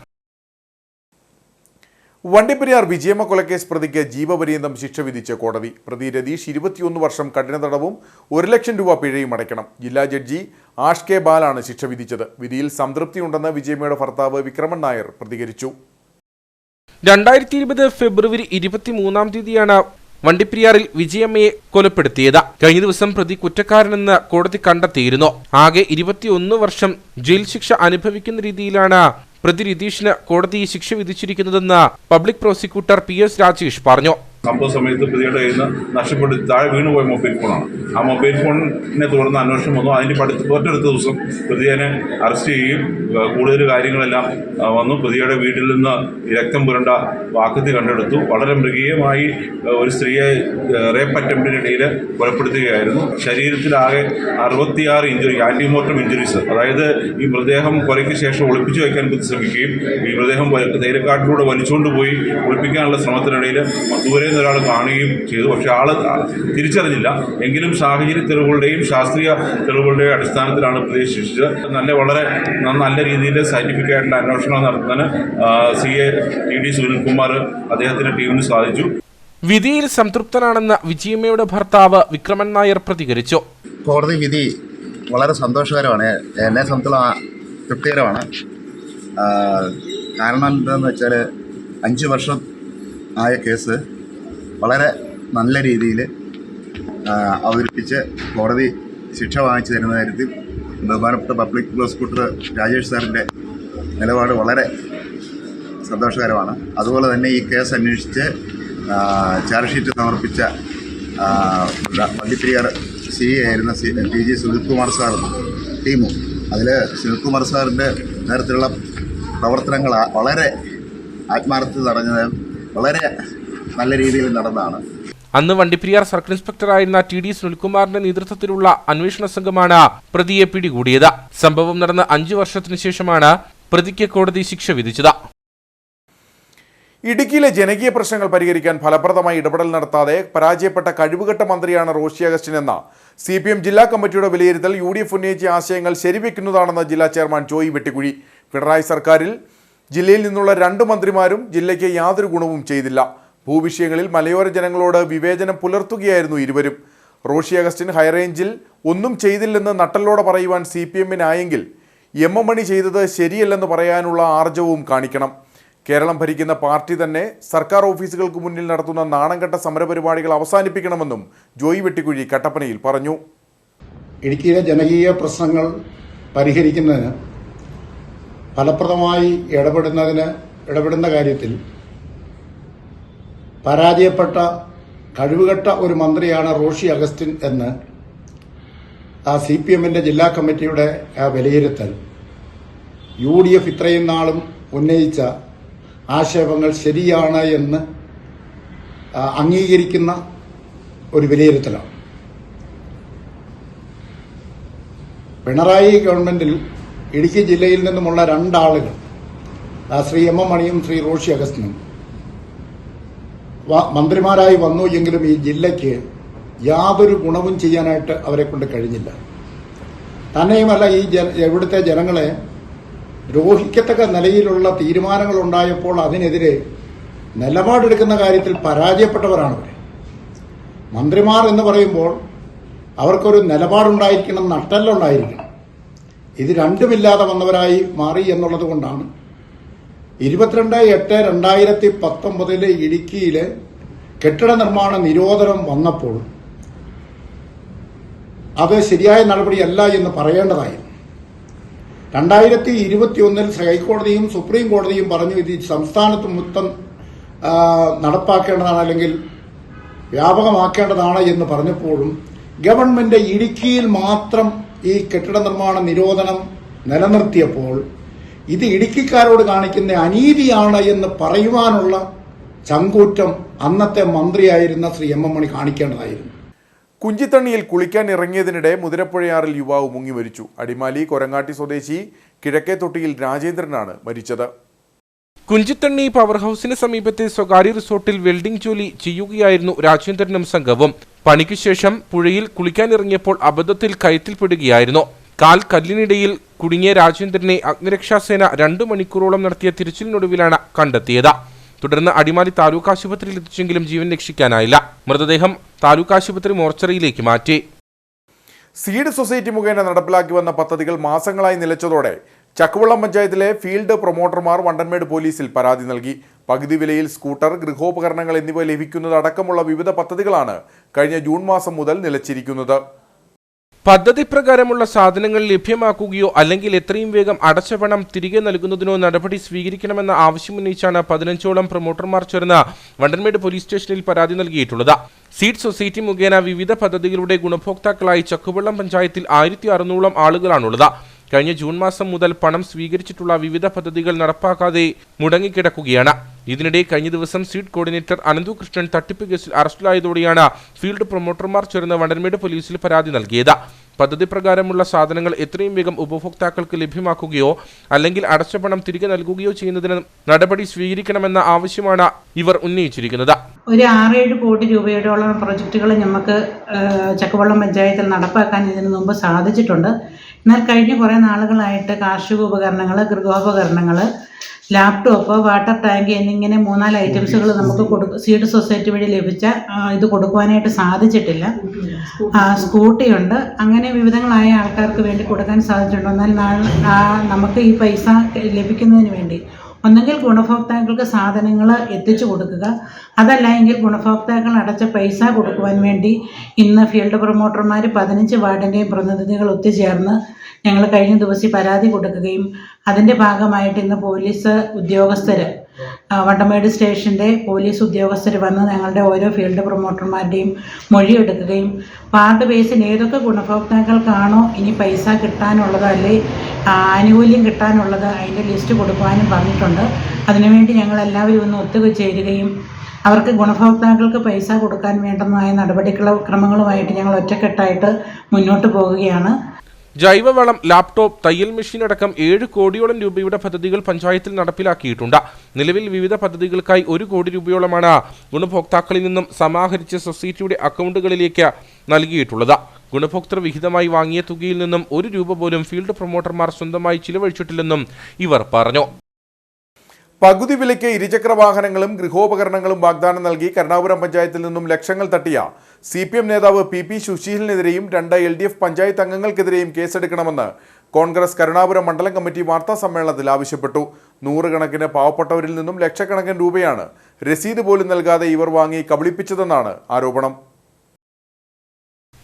വണ്ടിപ്പെരിയാർ വിജയമ്മ കൊലക്കേസ് പ്രതിക്ക് ജീവപര്യന്തം ശിക്ഷ വിധിച്ച് കോടതി. പ്രതി രതീഷ് 21 വർഷം കഠിന തടവും 1 ലക്ഷം രൂപ പിഴയും അടയ്ക്കണം. ജില്ലാ ജഡ്ജി ആഷ് കെ ബാലാണ് ശിക്ഷ വിധിച്ചത്. വിധിയിൽ സംതൃപ്തിയുണ്ടെന്ന് വിജയമ്മയുടെ ഭർത്താവ് വിക്രമൻ നായർ പ്രതികരിച്ചു. 2020 ഫെബ്രുവരി 23-ാം തീയതിയാണ് വണ്ടിപ്പെരിയാറിൽ വിജയമ്മയെ കൊലപ്പെടുത്തിയത്. കഴിഞ്ഞ ദിവസം പ്രതി കുറ്റക്കാരനെന്ന് കോടതി കണ്ടെത്തിയിരുന്നു. ആകെ 21 വർഷം ജയിൽ ശിക്ഷ അനുഭവിക്കുന്ന രീതിയിലാണ് പ്രതി രതീഷിന് കോടതി ശിക്ഷ വിധിച്ചിരിക്കുന്നതെന്ന് പബ്ലിക് പ്രോസിക്യൂട്ടർ PS രാജേഷ് പറഞ്ഞു. സംഭവ സമയത്ത് പ്രതിയുടെ കയ്യിൽ നിന്ന് നഷ്ടപ്പെട്ട് താഴെ വീണുപോയ മൊബൈൽ ഫോണാണ്. ആ മൊബൈൽ ഫോണിനെ തുടർന്ന് അന്വേഷണം വന്നു. അതിൻ്റെ തൊട്ടടുത്ത ദിവസം പ്രതിയെ അറസ്റ്റ് ചെയ്യുകയും കൂടുതൽ കാര്യങ്ങളെല്ലാം വന്നു. പ്രതിയുടെ വീട്ടിൽ നിന്ന് രക്തം പുരണ്ട വാക്കത്തി കണ്ടെടുത്തു. വളരെ മൃഗീയമായി ഒരു സ്ത്രീയെ റേപ്പ് അറ്റംപ്റ്റിനിടയിൽ കൊലപ്പെടുത്തുകയായിരുന്നു. ശരീരത്തിലാകെ 66 ഇഞ്ചുറി, ആൻറ്റിമോർട്ടം ഇഞ്ചുറീസ്, അതായത് ഈ മൃതദേഹം കൊലയ്ക്ക് ശേഷം ഒളിപ്പിച്ചു വയ്ക്കാൻ ശ്രമിക്കുകയും ഈ മൃതദേഹം തേയിലക്കാട്ടിലൂടെ വലിച്ചുകൊണ്ട് പോയി ഒളിപ്പിക്കാനുള്ള ശ്രമത്തിനിടയിൽ ദൂരെ ഒരാൾ കാണുകയും ചെയ്തു. പക്ഷേ ആള് തിരിച്ചറിഞ്ഞില്ല. എങ്കിലും സാഹചര്യ തെളിവുകളുടെയും ശാസ്ത്രീയ തെളിവുകളുടെയും അടിസ്ഥാനത്തിലാണ് പ്രതിയെ ശിക്ഷിച്ചത്. വളരെ നല്ല രീതിയിൽ സയന്റിഫിക് ആയിട്ടുള്ള അന്വേഷണം നടത്താൻ CA TD സുനിൽകുമാർ അദ്ദേഹത്തിന്റെ ടീമിന് സാധിച്ചു. വിധിയിൽ സംതൃപ്തനാണെന്ന് വിജയമ്മയുടെ ഭർത്താവ് വിക്രമൻ നായർ പ്രതികരിച്ചു. കോടതി വിധി വളരെ സന്തോഷകരമാണ്. എന്നെ സംബന്ധിച്ചുള്ള തൃപ്തികരമാണ്. കാരണം എന്താണെന്ന് വെച്ചാൽ 5 വർഷം ആയ കേസ് വളരെ നല്ല രീതിയിൽ അവതരിപ്പിച്ച് കോടതി ശിക്ഷ വാങ്ങിച്ചു തരുന്ന കാര്യത്തിൽ ബഹുമാനപ്പെട്ട പബ്ലിക് പ്രോസിക്യൂട്ടർ രാജേഷ് സാറിൻ്റെ നിലപാട് വളരെ സന്തോഷകരമാണ്. അതുപോലെ തന്നെ ഈ കേസ് അന്വേഷിച്ച് ചാർജ് ഷീറ്റ് സമർപ്പിച്ച വണ്ടിപ്പെരിയാർ CA ആയിരുന്ന TG സുനിൽകുമാർ സാറും ടീമും, അതിൽ സുനിൽകുമാർ സാറിൻ്റെ നേതൃത്വത്തിലുള്ള പ്രവർത്തനങ്ങൾ വളരെ ആത്മാർത്ഥത നിറഞ്ഞത് വളരെ നല്ല രീതിയിൽ നടന്നതാണ്. അന്ന് വണ്ടിപ്പെരിയാർ സർക്കിൾ ഇൻസ്പെക്ടറായിരുന്ന TD സുനിൽകുമാറിന്റെ നേതൃത്വത്തിലുള്ള അന്വേഷണ സംഘമാണ് പ്രതിയെ പിടികൂടിയത്. സംഭവം നടന്ന 5 വർഷത്തിനു ശേഷമാണ് പ്രതിക്ക് കോടതി ശിക്ഷ വിധിച്ചത്. ഇടുക്കിയിലെ ജനകീയ പ്രശ്നങ്ങൾ പരിഹരിക്കാൻ ഫലപ്രദമായി ഇടപെടൽ നടത്താതെ പരാജയപ്പെട്ട കഴിവുകെട്ട മന്ത്രിയാണ് റോഷി അഗസ്റ്റിൻ എന്ന CPM ജില്ലാ കമ്മിറ്റിയുടെ വിലയിരുത്തൽ UDF ഉന്നയിച്ച ആശയങ്ങൾ ശരിവെക്കുന്നതാണെന്ന് ജില്ലാ ചെയർമാൻ ജോയി വെട്ടിക്കുഴി. പിണറായി സർക്കാരിൽ ജില്ലയിൽ നിന്നുള്ള 2 മന്ത്രിമാരും ജില്ലയ്ക്ക് യാതൊരു ഗുണവും ചെയ്തില്ല. ഭൂവിഷയങ്ങളിൽ മലയോര ജനങ്ങളോട് വിവേചനം പുലർത്തുകയായിരുന്നു ഇരുവരും. റോഷി അഗസ്റ്റിൻ ഹൈറേഞ്ചിൽ ഒന്നും ചെയ്തില്ലെന്ന് നട്ടലോടെ പറയുവാൻ CPM-നായെങ്കിൽ MM മണി ചെയ്തത് ശരിയല്ലെന്ന് പറയാനുള്ള ആർജവവും കാണിക്കണം. കേരളം ഭരിക്കുന്ന പാർട്ടി തന്നെ സർക്കാർ ഓഫീസുകൾക്ക് മുന്നിൽ നടത്തുന്ന നാണംകെട്ട സമരപരിപാടികൾ അവസാനിപ്പിക്കണമെന്നും ജോയി വെട്ടിക്കുഴി കട്ടപ്പനയിൽ പറഞ്ഞു. ഇടുക്കിയിലെ ജനകീയ പ്രശ്നങ്ങൾ പരിഹരിക്കുന്നതിന് ഫലപ്രദമായി ഇടപെടുന്ന കാര്യത്തിൽ പരാജയപ്പെട്ട കഴിവുകെട്ട ഒരു മന്ത്രിയാണ് റോഷി അഗസ്റ്റിൻ എന്ന് CPM-ന്റെ ജില്ലാ കമ്മിറ്റിയുടെ വിലയിരുത്തൽ UDF ഇത്രയും നാളും ഉന്നയിച്ച ആക്ഷേപങ്ങൾ ശരിയാണ് എന്ന് അംഗീകരിക്കുന്ന ഒരു വിലയിരുത്തലാണ്. പിണറായി ഗവൺമെന്റിൽ ഇടുക്കി ജില്ലയിൽ നിന്നുമുള്ള 2 ആളുകൾ, ശ്രീ MM മണിയും ശ്രീ റോഷി അഗസ്റ്റിനും മന്ത്രിമാരായി വന്നു എങ്കിലും ഈ ജില്ലയ്ക്ക് യാതൊരു ഗുണവും ചെയ്യാനായിട്ട് അവരെ കൊണ്ട് കഴിഞ്ഞില്ല. തന്നെയുമല്ല, ഇവിടുത്തെ ജനങ്ങളെ ദ്രോഹിക്കത്തക്ക നിലയിലുള്ള തീരുമാനങ്ങൾ ഉണ്ടായപ്പോൾ അതിനെതിരെ നിലപാടെടുക്കുന്ന കാര്യത്തിൽ പരാജയപ്പെട്ടവരാണ് അവർ. മന്ത്രിമാർ എന്ന് പറയുമ്പോൾ അവർക്കൊരു നിലപാടുണ്ടായിരിക്കണം, നട്ടെല്ലുണ്ടായിരിക്കണം. ഇത് രണ്ടുമില്ലാതെ വന്നവരായി മാറി എന്നുള്ളത് കൊണ്ടാണ് 22/8/2019 ഇടുക്കിയിലെ കെട്ടിട നിർമ്മാണ നിരോധനം വന്നപ്പോൾ അത് ശരിയായ നടപടിയല്ല എന്ന് പറയേണ്ടതായി. 2021 ഹൈക്കോടതിയും സുപ്രീം കോടതിയും പറഞ്ഞു ഇത് സംസ്ഥാനത്ത് മൊത്തം നടപ്പാക്കേണ്ടതാണ്, അല്ലെങ്കിൽ വ്യാപകമാക്കേണ്ടതാണ് എന്ന് പറഞ്ഞപ്പോഴും ഗവൺമെന്റ് ഇടുക്കിയിൽ മാത്രം ഈ കെട്ടിട നിർമ്മാണ നിരോധനം നിലനിർത്തിയപ്പോൾ ഇത് ഇടുക്കിക്കാരോട് കാണിക്കുന്ന അനീതിയാണ് എന്ന് പറയുവാനുള്ള ചങ്കൂറ്റം അന്നത്തെ മന്ത്രിയായിരുന്ന ശ്രീ MM മണി കാണിക്കേണ്ടതായിരുന്നു. കുഞ്ചിത്തണ്ണിയിൽ കുളിക്കാൻ ഇറങ്ങിയതിനിടെ മുതിരപ്പുഴയാറിൽ യുവാവ് മുങ്ങി മരിച്ചു. അടിമാലി കൊരങ്ങാട്ടി സ്വദേശി കിഴക്കേ തൊട്ടിയിൽ രാജേന്ദ്രനാണ് മരിച്ചത്. കുഞ്ചിത്തണ്ണി പവർ ഹൌസിന് സമീപത്തെ സ്വകാര്യ റിസോർട്ടിൽ വെൽഡിംഗ് ജോലി ചെയ്യുകയായിരുന്നു രാജേന്ദ്രനും സംഘവും. പണിക്കു ശേഷം പുഴയിൽ കുളിക്കാനിറങ്ങിയപ്പോൾ അബദ്ധത്തിൽ കയറ്റിൽപ്പെടുകയായിരുന്നു. കാൽ കല്ലിനിടയിൽ കുടുങ്ങിയ രാജേന്ദ്രനെ അഗ്നിരക്ഷാസേന 2 മണിക്കൂറോളം നടത്തിയ തിരച്ചിലിനൊടുവിലാണ് കണ്ടെത്തിയത്. തുടർന്ന് അടിമാലി താലൂക്ക് ആശുപത്രിയിൽ എത്തിച്ചെങ്കിലും ജീവൻ രക്ഷിക്കാനായില്ല. മൃതദേഹം താലൂക്ക് ആശുപത്രി മോർച്ചറിയിലേക്ക് മാറ്റി. സീഡ് സൊസൈറ്റി മുഖേന നടപ്പിലാക്കി വന്ന പദ്ധതികൾ മാസങ്ങളായി നിലച്ചതോടെ ചക്കുവള്ളം പഞ്ചായത്തിലെ ഫീൽഡ് പ്രൊമോട്ടർമാർ വണ്ടൻമേട് പോലീസിൽ പരാതി നൽകി. പകുതി വിലയിൽ സ്കൂട്ടർ, ഗൃഹോപകരണങ്ങൾ എന്നിവ ലഭിക്കുന്നതടക്കമുള്ള വിവിധ പദ്ധതികളാണ് കഴിഞ്ഞ ജൂൺ മാസം മുതൽ നിലച്ചിരിക്കുന്നത്. പദ്ധതി പ്രകാരമുള്ള സാധനങ്ങൾ ലഭ്യമാക്കുകയോ അല്ലെങ്കിൽ എത്രയും വേഗം അടച്ച പണം തിരികെ നൽകുന്നതിനോ നടപടി സ്വീകരിക്കണമെന്ന ആവശ്യമുന്നയിച്ചാണ് 15ഓളം പ്രൊമോട്ടർമാർ ചേർന്ന് വണ്ടൻമേട് പോലീസ് സ്റ്റേഷനിൽ പരാതി നൽകിയിട്ടുള്ളത്. സീഡ് സൊസൈറ്റി മുഖേന വിവിധ പദ്ധതികളുടെ ഗുണഭോക്താക്കളായി ചക്കുവള്ളം പഞ്ചായത്തിൽ 1600ഓളം ആളുകളാണുള്ളത്. കഴിഞ്ഞ ജൂൺ മാസം മുതൽ പണം സ്വീകരിച്ചിട്ടുള്ള വിവിധ പദ്ധതികൾ നടപ്പാക്കാതെ മുടങ്ങിക്കിടക്കുകയാണ്. ഇതിനിടെ കഴിഞ്ഞ ദിവസം സീഡ് കോർഡിനേറ്റർ അനന്തു കൃഷ്ണൻ തട്ടിപ്പ് കേസിൽ അറസ്റ്റിലായതോടെയാണ് ഫീൽഡ് പ്രൊമോട്ടർമാർ ചേർന്ന് വണ്ടൻമേട് പോലീസിൽ പരാതി നൽകിയത്. പദ്ധതി പ്രകാരമുള്ള സാധനങ്ങൾ എത്രയും വേഗം ഉപഭോക്താക്കൾക്ക് ലഭ്യമാക്കുകയോ അല്ലെങ്കിൽ അടച്ച പണം തിരികെ നൽകുകയോ ചെയ്യുന്നതിന് നടപടി സ്വീകരിക്കണമെന്ന ആവശ്യമാണ് ഇവർ ഉന്നയിച്ചിരിക്കുന്നത്. ഒരു 6-7 കോടി രൂപയോളം പ്രൊജക്റ്റുകൾ നമുക്ക് ചക്കുവള്ളം പഞ്ചായത്തിൽ നടപ്പാക്കാൻ ഇതിനു മുമ്പ് സാധിച്ചിട്ടുണ്ട്. എന്നാൽ കഴിഞ്ഞ കുറേ നാളുകളായിട്ട് കാർഷിക ഉപകരണങ്ങൾ, ഗൃഹോപകരണങ്ങൾ, ലാപ്ടോപ്പ്, വാട്ടർ ടാങ്ക് എന്നിങ്ങനെ 3-4 ഐറ്റംസുകൾ നമുക്ക് സീഡ് സൊസൈറ്റി വഴി ലഭിച്ച ഇത് കൊടുക്കുവാനായിട്ട് സാധിച്ചിട്ടില്ല. സ്കൂട്ടിയുണ്ട്. അങ്ങനെ വിവിധങ്ങളായ ആൾക്കാർക്ക് വേണ്ടി കൊടുക്കാൻ സാധിച്ചിട്ടുണ്ട്. എന്നാൽ നമുക്ക് ഈ പൈസ ലഭിക്കുന്നതിന് വേണ്ടി ഒന്നെങ്കിൽ ഗുണഭോക്താക്കൾക്ക് സാധനങ്ങൾ എത്തിച്ചു കൊടുക്കുക, അതല്ല എങ്കിൽ ഗുണഭോക്താക്കൾ അടച്ച പൈസ കൊടുക്കുവാൻ വേണ്ടി ഇന്ന് ഫീൽഡ് പ്രൊമോട്ടർമാർ 15 വാർഡിൻ്റെയും പ്രതിനിധികൾ ഒത്തുചേർന്ന് ഞങ്ങൾ കഴിഞ്ഞ ദിവസം പരാതി കൊടുക്കുകയും അതിൻ്റെ ഭാഗമായിട്ട് ഇന്ന് പോലീസ് ഉദ്യോഗസ്ഥർ, വണ്ടമേട് സ്റ്റേഷൻ്റെ പോലീസ് ഉദ്യോഗസ്ഥർ വന്ന് ഞങ്ങളുടെ ഓരോ ഫീൽഡ് പ്രൊമോട്ടർമാരുടെയും മൊഴിയെടുക്കുകയും വാർഡ് ബേസിൽ ഏതൊക്കെ ഗുണഭോക്താക്കൾക്കാണോ ഇനി പൈസ കിട്ടാനുള്ളത് അല്ലെങ്കിൽ ആനുകൂല്യം കിട്ടാനുള്ളത് അതിൻ്റെ ലിസ്റ്റ് കൊടുക്കുവാനും പറഞ്ഞിട്ടുണ്ട്. അതിനുവേണ്ടി ഞങ്ങളെല്ലാവരും ഒന്ന് ഒത്തുചേരുകയും അവർക്ക് ഗുണഭോക്താക്കൾക്ക് പൈസ കൊടുക്കാൻ വേണ്ടുന്നതായ നടപടിക്രമങ്ങളുമായിട്ട് ഞങ്ങൾ ഒറ്റക്കെട്ടായിട്ട് മുന്നോട്ട് പോകുകയാണ്. ജൈവവളം, ലാപ്ടോപ്പ്, തയ്യൽ മെഷീൻ അടക്കം 7 കോടിയോളം രൂപയുടെ പദ്ധതികൾ പഞ്ചായത്തിൽ നടപ്പിലാക്കിയിട്ടുണ്ട്. നിലവിൽ വിവിധ പദ്ധതികൾക്കായി 1 കോടി രൂപയോളമാണ് ഗുണഭോക്താക്കളിൽ നിന്നും സമാഹരിച്ച് സൊസൈറ്റിയുടെ അക്കൗണ്ടുകളിലേക്ക് നൽകിയിട്ടുള്ളത്. ഗുണഭോക്തൃ വിഹിതമായി വാങ്ങിയ തുകയിൽ നിന്നും 1 രൂപ പോലും ഫീൽഡ് പ്രൊമോട്ടർമാർ സ്വന്തമായി ചിലവഴിച്ചിട്ടില്ലെന്നും ഇവർ പറഞ്ഞു. പകുതി വിലയ്ക്ക് ഇരുചക്ര വാഹനങ്ങളും ഗൃഹോപകരണങ്ങളും വാഗ്ദാനം നൽകി കരുണാപുരം പഞ്ചായത്തിൽ നിന്നും ലക്ഷങ്ങൾ തട്ടിയ CPM നേതാവ് PP സുശീലിനെതിരെയും 2 LDF പഞ്ചായത്ത് അംഗങ്ങൾക്കെതിരെയും കേസെടുക്കണമെന്ന് കോൺഗ്രസ് കരുണാപുരം മണ്ഡലം കമ്മിറ്റി വാർത്താ സമ്മേളനത്തിൽ ആവശ്യപ്പെട്ടു. 100 കണക്കിന് പാവപ്പെട്ടവരിൽ നിന്നും ലക്ഷക്കണക്കിന് രൂപയാണ് രസീത് പോലും നൽകാതെ ഇവർ വാങ്ങി കബളിപ്പിച്ചതെന്നാണ് ആരോപണം.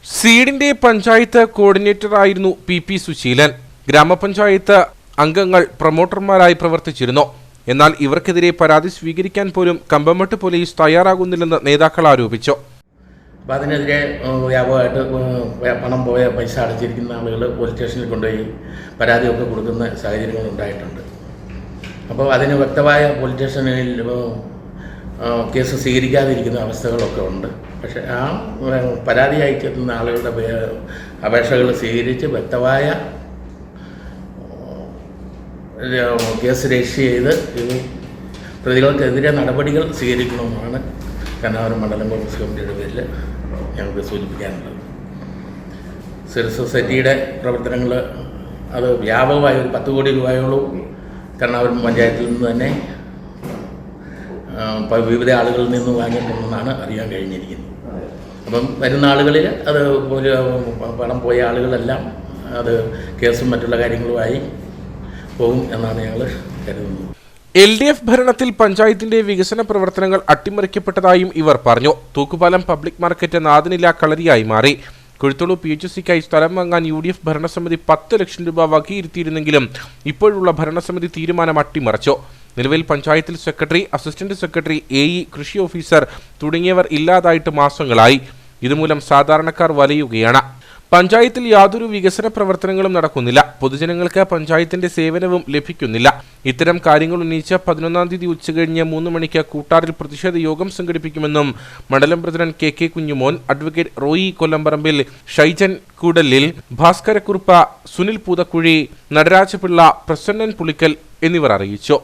സീഡിന്റെ പഞ്ചായത്ത് കോർഡിനേറ്ററായിരുന്നു PP സുശീലൻ. ഗ്രാമപഞ്ചായത്ത് അംഗങ്ങൾ പ്രൊമോട്ടർമാരായി പ്രവർത്തിച്ചിരുന്നു. എന്നാൽ ഇവർക്കെതിരെ പരാതി സ്വീകരിക്കാൻ പോലും കമ്പമട്ട് പോലീസ് തയ്യാറാകുന്നില്ലെന്ന് നേതാക്കൾ ആരോപിച്ചു. അപ്പോൾ അതിനെതിരെ വ്യാപകമായിട്ട് പണം പോയ പൈസ അടച്ചിരിക്കുന്ന ആളുകൾ പോലീസ് സ്റ്റേഷനിൽ കൊണ്ടുപോയി പരാതിയൊക്കെ കൊടുക്കുന്ന സാഹചര്യങ്ങൾ ഉണ്ടായിട്ടുണ്ട്. അപ്പോൾ അതിന് വ്യക്തമായ പോലീസ് സ്റ്റേഷനിൽ കേസ് സ്വീകരിക്കാതിരിക്കുന്ന അവസ്ഥകളൊക്കെ ഉണ്ട്. പക്ഷേ ആ പരാതി അയച്ചെത്തുന്ന ആളുകളുടെ അപേക്ഷകൾ സ്വീകരിച്ച് വ്യക്തമായ കേസ് രജിസ്റ്റർ ചെയ്ത് ഇത് പ്രതികൾക്കെതിരെ നടപടികൾ സ്വീകരിക്കണമെന്നാണ് കരുണാപുരം മണ്ഡലം കോൺഗ്രസ് കമ്മിറ്റിയുടെ പേരിൽ ഞങ്ങൾക്ക് സൂചിപ്പിക്കാനുള്ളത്. സീഡ് സൊസൈറ്റിയുടെ പ്രവർത്തനങ്ങൾ അത് വ്യാപകമായ ഒരു 10 കോടി രൂപയോളം കരുണാപുരം പഞ്ചായത്തിൽ നിന്ന് തന്നെ വിവിധ ആളുകളിൽ നിന്ന് വാങ്ങിയിട്ടുണ്ടെന്നാണ് അറിയാൻ കഴിഞ്ഞിരിക്കുന്നത്. അപ്പം വരുന്ന ആളുകളിൽ അത് പണം പോയ ആളുകളെല്ലാം അത് കേസും മറ്റുള്ള കാര്യങ്ങളുമായി പോകും എന്നാണ് ഞങ്ങൾ കരുതുന്നത്. LDF ഭരണത്തിൽ പഞ്ചായത്തിന്റെ വികസന പ്രവർത്തനങ്ങൾ അട്ടിമറിക്കപ്പെട്ടതായും ഇവർ പറഞ്ഞു. തൂക്കുപാലം പബ്ലിക് മാർക്കറ്റ് നാദിനില കളരിയായി മാറി. കുഴുത്തോളു PHCക്കായി സ്ഥലം വാങ്ങാൻ UDF ഭരണസമിതി 10 ലക്ഷം രൂപ വകയിരുത്തിയിരുന്നെങ്കിലും ഇപ്പോഴുള്ള ഭരണസമിതി തീരുമാനം അട്ടിമറിച്ചു. നിലവിൽ പഞ്ചായത്തിൽ സെക്രട്ടറി, അസിസ്റ്റന്റ് സെക്രട്ടറി, AE, കൃഷി ഓഫീസർ തുടങ്ങിയവർ ഇല്ലാതായിട്ട് മാസങ്ങളായി. ഇതുമൂലം സാധാരണക്കാർ വലയുകയാണ്. പഞ്ചായത്തിൽ യാതൊരു വികസന പ്രവർത്തനങ്ങളും നടക്കുന്നില്ല. പൊതുജനങ്ങൾക്ക് പഞ്ചായത്തിന്റെ സേവനവും ലഭിക്കുന്നില്ല. ഇത്തരം കാര്യങ്ങൾ ഉന്നയിച്ച് 11-ാം തീയതി ഉച്ചകഴിഞ്ഞ് 3 മണിക്ക് കൂട്ടാറിൽ പ്രതിഷേധ യോഗം സംഘടിപ്പിക്കുമെന്നും മണ്ഡലം president KK Kunjumon, advocate Roy Kollamparambil, Shyjan Koodalil, Bhaskarakurup, Sunil Poothakuzhy, Natarajapillai, Prasannan Pulickal എന്നിവർ അറിയിച്ചു.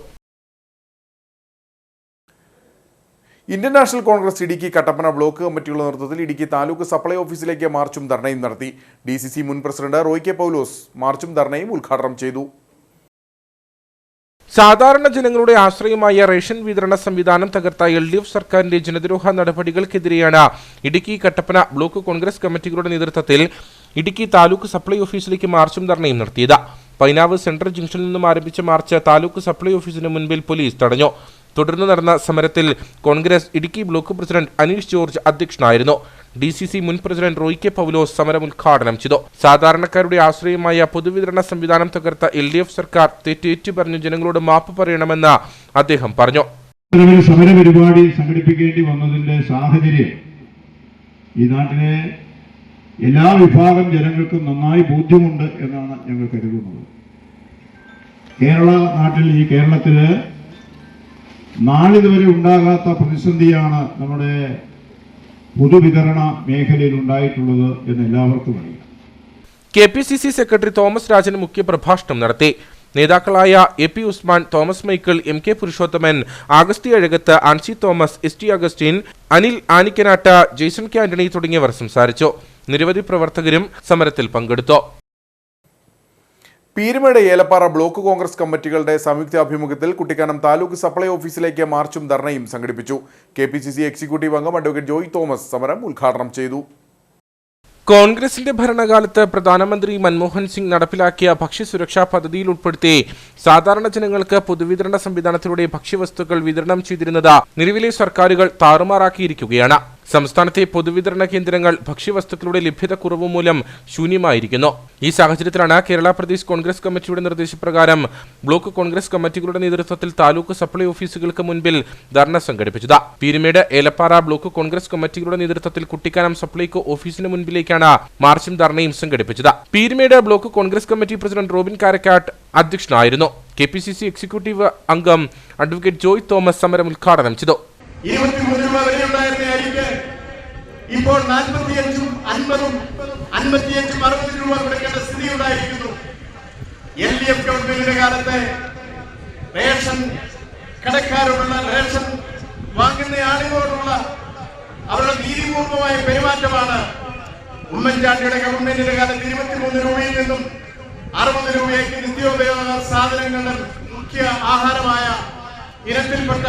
Indian National Congress Idukki Kattappana block കമ്മിറ്റികളുടെ നേതൃത്വത്തിൽ ഇടുക്കി താലൂക്ക് സപ്ലൈ ഓഫീസിലേക്ക് മാർച്ചും ധർണയും നടത്തി. DCC മുൻ പ്രസിഡന്റ് റോയ് കെ പൗലോസ് മാർച്ചും ധർണയും ഉദ്ഘാടനം ചെയ്തു. സാധാരണ ജനങ്ങളുടെ ആശ്രയമായ റേഷൻ വിതരണ സംവിധാനം തകർത്ത LDF സർക്കാരിന്റെ ജനദ്രോഹ നടപടികൾക്കെതിരെയാണ് ഇടുക്കി കട്ടപ്പന ബ്ലോക്ക് കോൺഗ്രസ് കമ്മിറ്റികളുടെ നേതൃത്വത്തിൽ ഇടുക്കി താലൂക്ക് സപ്ലൈ ഓഫീസിലേക്ക് മാർച്ചും ധർണയും നടത്തിയത്. പൈനാവ് സെൻട്രൽ ജംഗ്ഷനിൽ നിന്നും ആരംഭിച്ച മാർച്ച് താലൂക്ക് സപ്ലൈ ഓഫീസിന് മുൻപിൽ പോലീസ് തടഞ്ഞു. തുടർന്ന് നടന്ന സമരത്തിൽ Congress Idukki block president Aneesh George അധ്യക്ഷനായിരുന്നു. DCC മുൻ പ്രസിഡന്റ് റോയ് കെ പൗലോസ് സമരം ഉദ്ഘാടനം ചെയ്തു. സാധാരണക്കാരുടെ ആശ്രയമായ പൊതുവിതരണ സംവിധാനം തകർത്ത LDF സർക്കാർ തെറ്റേറ്റു പറഞ്ഞു ജനങ്ങളോട് മാപ്പ് പറയണമെന്ന് അദ്ദേഹം പറഞ്ഞു. സമരപരിപാടി സംഘടിപ്പിക്കേണ്ടി വന്നതിന്റെ സാഹചര്യം ഈ നാട്ടിലെ എല്ലാ വിഭാഗം ജനങ്ങൾക്കും നന്നായി ബോധ്യമുണ്ട് എന്നാണ് ഞങ്ങൾ കരുതുന്നത്. ഈ കേരളത്തില് നാളിതുവരെ ഉണ്ടാകാത്ത പ്രതിസന്ധിയാണ് നമ്മുടെ പൊതുവിതരണ മേഖലയിൽ ഉണ്ടായിട്ടുള്ളത് എന്ന് എല്ലാവർക്കും അറിയാം. KPCC സെക്രട്ടറി തോമസ് രാജൻ മുഖ്യപ്രഭാഷണം നടത്തി. നേതാക്കളായ AP Usman, Thomas Michael, MK Purushothaman, Agasthi Azhakath, Ancy Thomas, ST Augustine, Anil Anikkanatt, Jason K Antony തുടങ്ങിയവർ സംസാരിച്ചു. നിരവധി പ്രവർത്തകരും സമരത്തിൽ പങ്കെടുത്തു. പീരുമേട് ഏലപ്പാറ ബ്ലോക്ക് കോൺഗ്രസ് കമ്മിറ്റികളുടെ സംയുക്താഭിമുഖ്യത്തിൽ കുട്ടിക്കാനം താലൂക്ക് സപ്ലൈ ഓഫീസിലേക്ക് മാർച്ചും ധർണയും സംഘടിപ്പിച്ചു. KPCC എക്സിക്യൂട്ടീവ് അംഗം അഡ്വക്കേറ്റ് ജോയ് തോമസ് സമരം ഉദ്ഘാടനം ചെയ്തു. കോൺഗ്രസിന്റെ ഭരണകാലത്ത് പ്രധാനമന്ത്രി മൻമോഹൻ സിംഗ് നടപ്പിലാക്കിയ ഭക്ഷ്യസുരക്ഷാ പദ്ധതിയിൽ ഉൾപ്പെടുത്തി സാധാരണ ജനങ്ങൾക്ക് പൊതുവിതരണ സംവിധാനത്തിലൂടെ ഭക്ഷ്യവസ്തുക്കൾ വിതരണം ചെയ്തിരുന്നത് നിലവിലെ സർക്കാരുകൾ താറുമാറാക്കിയിരിക്കുകയാണ്. സംസ്ഥാനത്തെ പൊതുവിതരണ കേന്ദ്രങ്ങൾ ഭക്ഷ്യവസ്തുക്കളുടെ ലഭ്യതക്കുറവ് മൂലം ശൂന്യമായിരിക്കുന്നു. ഈ സാഹചര്യത്തിലാണ് കേരള പ്രദേശ് കോൺഗ്രസ് കമ്മിറ്റിയുടെ നിർദ്ദേശപ്രകാരം ബ്ലോക്ക് കോൺഗ്രസ് കമ്മിറ്റികളുടെ നേതൃത്വത്തിൽ താലൂക്ക് സപ്ലൈ ഓഫീസുകൾക്ക് മുൻപിൽ ധർണ സംഘടിപ്പിച്ചത്. പീരുമേട് ഏലപ്പാറ ബ്ലോക്ക് കോൺഗ്രസ് കമ്മിറ്റികളുടെ നേതൃത്വത്തിൽ കുട്ടിക്കാനം സപ്ലൈകോ ഓഫീസിന് മുൻപിലേക്കാണ് മാർച്ചും ധർണയും സംഘടിപ്പിച്ചത്. Peermade block Congress committee president Robin Karakkattu അധ്യക്ഷനായിരുന്നു. KPCC എക്സിക്യൂട്ടീവ് അംഗം അഡ്വക്കേറ്റ് ജോയ് തോമസ് സമരം ഉദ്ഘാടനം ചെയ്തു. 23 രൂപ വരെ ഉണ്ടായിരുന്ന അരിക്ക് ഇപ്പോൾ 45ഉം 50ഉം 55ഉം 60 രൂപ കൊടുക്കേണ്ട സ്ഥിതി ഉണ്ടായിരിക്കുന്നു. LDF ഗവൺമെന്റിന്റെ കാലത്തെ റേഷൻ കടക്കാരോടുള്ള റേഷൻ വാങ്ങുന്ന ആളുകളോടുള്ള അവരുടെ നീതിപൂർവമായ പെരുമാറ്റമാണ് ഉമ്മൻചാണ്ടിയുടെ ഗവൺമെന്റിന്റെ കാലത്ത് 23 രൂപയിൽ നിന്നും 60 രൂപയ്ക്ക് നിത്യോപയോഗ സാധനങ്ങളുടെ മുഖ്യ ആഹാരമായ ഇനത്തിൽപ്പെട്ട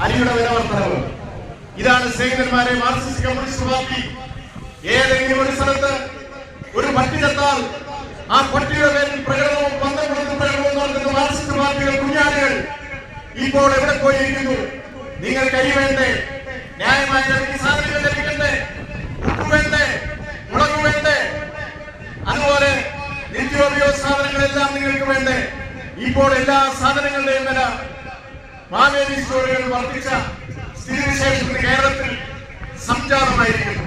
അരിയുടെ വില വർധനവ്. ഇതാണ് സ്നേഹിതന്മാരെ മാർക്സിസ്റ്റ് കമ്മ്യൂണിസ്റ്റ് പാർട്ടി ഏതെങ്കിലും ഒരു സ്ഥലത്ത് ഒരു പട്ടി ചത്താൽ ആ പട്ടിയുടെ പേരിൽ പ്രകടനവും പന്തപ്പെടുത്തും പ്രകടനവും നടത്തുന്ന മാർക്സിസ്റ്റ് പാർട്ടിയുടെ കുഞ്ഞാടുകൾ ഇപ്പോൾ എവിടെ പോയിരിക്കുന്നു? നിങ്ങൾക്ക് അരി വേണ്ടേ? ന്യായമായ സാധനങ്ങൾ ലഭിക്കണ്ടേ? ഉപ്പ് വേണ്ടേ? മുളക് വേണ്ടേ? അതുപോലെ നിത്യോപയോഗ സാധനങ്ങളെല്ലാം നിങ്ങൾക്ക് വേണ്ടേ? ഇപ്പോൾ എല്ലാ സാധനങ്ങളുടെയും വില മാവേലി സ്റ്റോറുകൾ വർദ്ധിച്ച സ്ഥിതിവിശേഷത്തിന് കേരളത്തിൽ സംജാതമായിരിക്കുന്നു.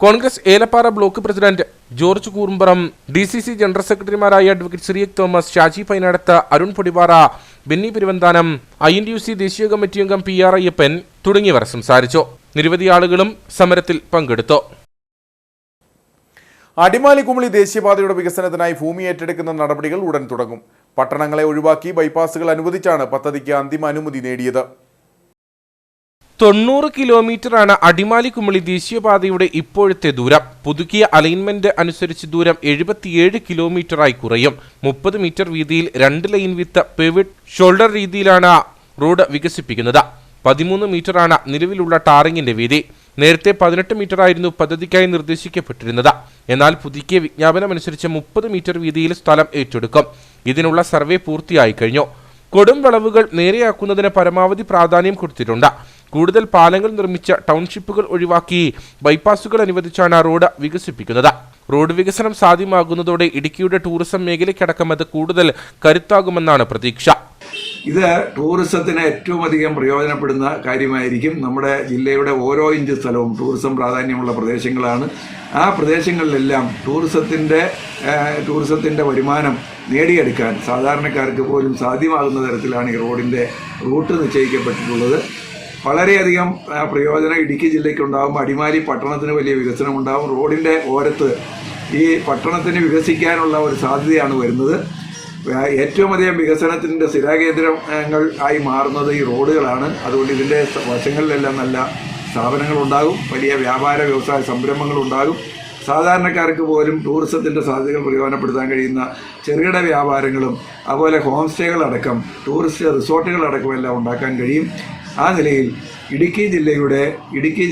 Congress Elappara block president George Koorumbaram, DCC general സെക്രട്ടറിമാരായ advocate Cyriac Thomas, Shaji Painadath, Arun Podipara, Benny Peruvanthanam, INTUC ദേശീയ കമ്മിറ്റി അംഗം PR അയ്യപ്പൻ തുടങ്ങിയവർ സംസാരിച്ചു. നിരവധി ആളുകളും സമരത്തിൽ പങ്കെടുത്തു. അടിമാലി കുമളി ദേശീയപാതയുടെ വികസനത്തിനായി ഭൂമി ഏറ്റെടുക്കുന്ന നടപടികൾ ഉടൻ തുടങ്ങും. പട്ടണങ്ങളെ ഒഴിവാക്കി ബൈപ്പാസുകൾ അനുവദിച്ചാണ് പദ്ധതിക്ക് അന്തിമ അനുമതി നേടിയത്. 90 കിലോമീറ്ററാണ് അടിമാലി കുമളി ദേശീയപാതയുടെ ഇപ്പോഴത്തെ ദൂരം. പുതുക്കിയ അലൈൻമെന്റ് അനുസരിച്ച് ദൂരം 77 കിലോമീറ്ററായി കുറയും. 30 മീറ്റർ വീതിയിൽ 2 ലൈൻ വിത്ത് പേവിഡ് ഷോൾഡർ രീതിയിലാണ് റോഡ് വികസിപ്പിക്കുന്നത്. 13 മീറ്ററാണ് നിലവിലുള്ള ടാറിങ്ങിന്റെ വീതി. നേരത്തെ 18 മീറ്ററായിരുന്നു പദ്ധതിക്കായി നിർദ്ദേശിക്കപ്പെട്ടിരുന്നത്. എന്നാൽ പുതുക്കിയ വിജ്ഞാപനമനുസരിച്ച് 30 മീറ്റർ വീതിയിൽ സ്ഥലം ഏറ്റെടുക്കും. ഇതിനുള്ള സർവേ പൂർത്തിയായി കഴിഞ്ഞു. കൊടും വളവുകൾ നേരെയാക്കുന്നതിന് പരമാവധി പ്രാധാന്യം കൊടുത്തിട്ടുണ്ട്. കൂടുതൽ പാലങ്ങൾ നിർമ്മിച്ച ടൗൺഷിപ്പുകൾ ഒഴിവാക്കി ബൈപ്പാസുകൾ അനുവദിച്ചാണ് റോഡ് വികസിപ്പിക്കുന്നത്. റോഡ് വികസനം സാധ്യമാകുന്നതോടെ ഇടുക്കിയുടെ ടൂറിസം മേഖലയ്ക്കടക്കം അത് കൂടുതൽ കരുത്താകുമെന്നാണ് പ്രതീക്ഷ. ഇത് ടൂറിസത്തിന് ഏറ്റവും അധികം പ്രയോജനപ്പെടുന്ന കാര്യമായിരിക്കും. നമ്മുടെ ജില്ലയുടെ ഓരോ ഇഞ്ച് സ്ഥലവും ടൂറിസം പ്രാധാന്യമുള്ള പ്രദേശങ്ങളാണ്. ആ പ്രദേശങ്ങളിലെല്ലാം ടൂറിസത്തിൻ്റെ വരുമാനം നേടിയെടുക്കാൻ സാധാരണക്കാർക്ക് പോലും സാധ്യമാകുന്ന തരത്തിലാണ് ഈ റോഡിൻ്റെ റൂട്ട് നിശ്ചയിക്കപ്പെട്ടിട്ടുള്ളത്. വളരെയധികം പ്രയോജനം ഇടുക്കി ജില്ലയ്ക്കുണ്ടാകുമ്പോൾ അടിമാലി പട്ടണത്തിന് വലിയ വികസനം ഉണ്ടാകും. റോഡിൻ്റെ ഓരത്ത് ഈ പട്ടണത്തിന് വികസിക്കാനുള്ള ഒരു സാധ്യതയാണ് വരുന്നത്. ഏറ്റവും അധികം വികസനത്തിൻ്റെ സ്ഥിരകേന്ദ്രങ്ങൾ ആയി മാറുന്നത് ഈ റോഡുകളാണ്. അതുകൊണ്ട് ഇതിൻ്റെ വശങ്ങളിലെല്ലാം നല്ല സ്ഥാപനങ്ങളുണ്ടാകും, വലിയ വ്യാപാര വ്യവസായ സംരംഭങ്ങളുണ്ടാകും. സാധാരണക്കാർക്ക് പോലും ടൂറിസത്തിൻ്റെ സാധ്യതകൾ പ്രയോജനപ്പെടുത്താൻ കഴിയുന്ന ചെറുകിട വ്യാപാരങ്ങളും അതുപോലെ ഹോം സ്റ്റേകളടക്കം ടൂറിസ്റ്റ് റിസോർട്ടുകളടക്കം എല്ലാം ഉണ്ടാക്കാൻ കഴിയും. ആ നിലയിൽ ഇടുക്കി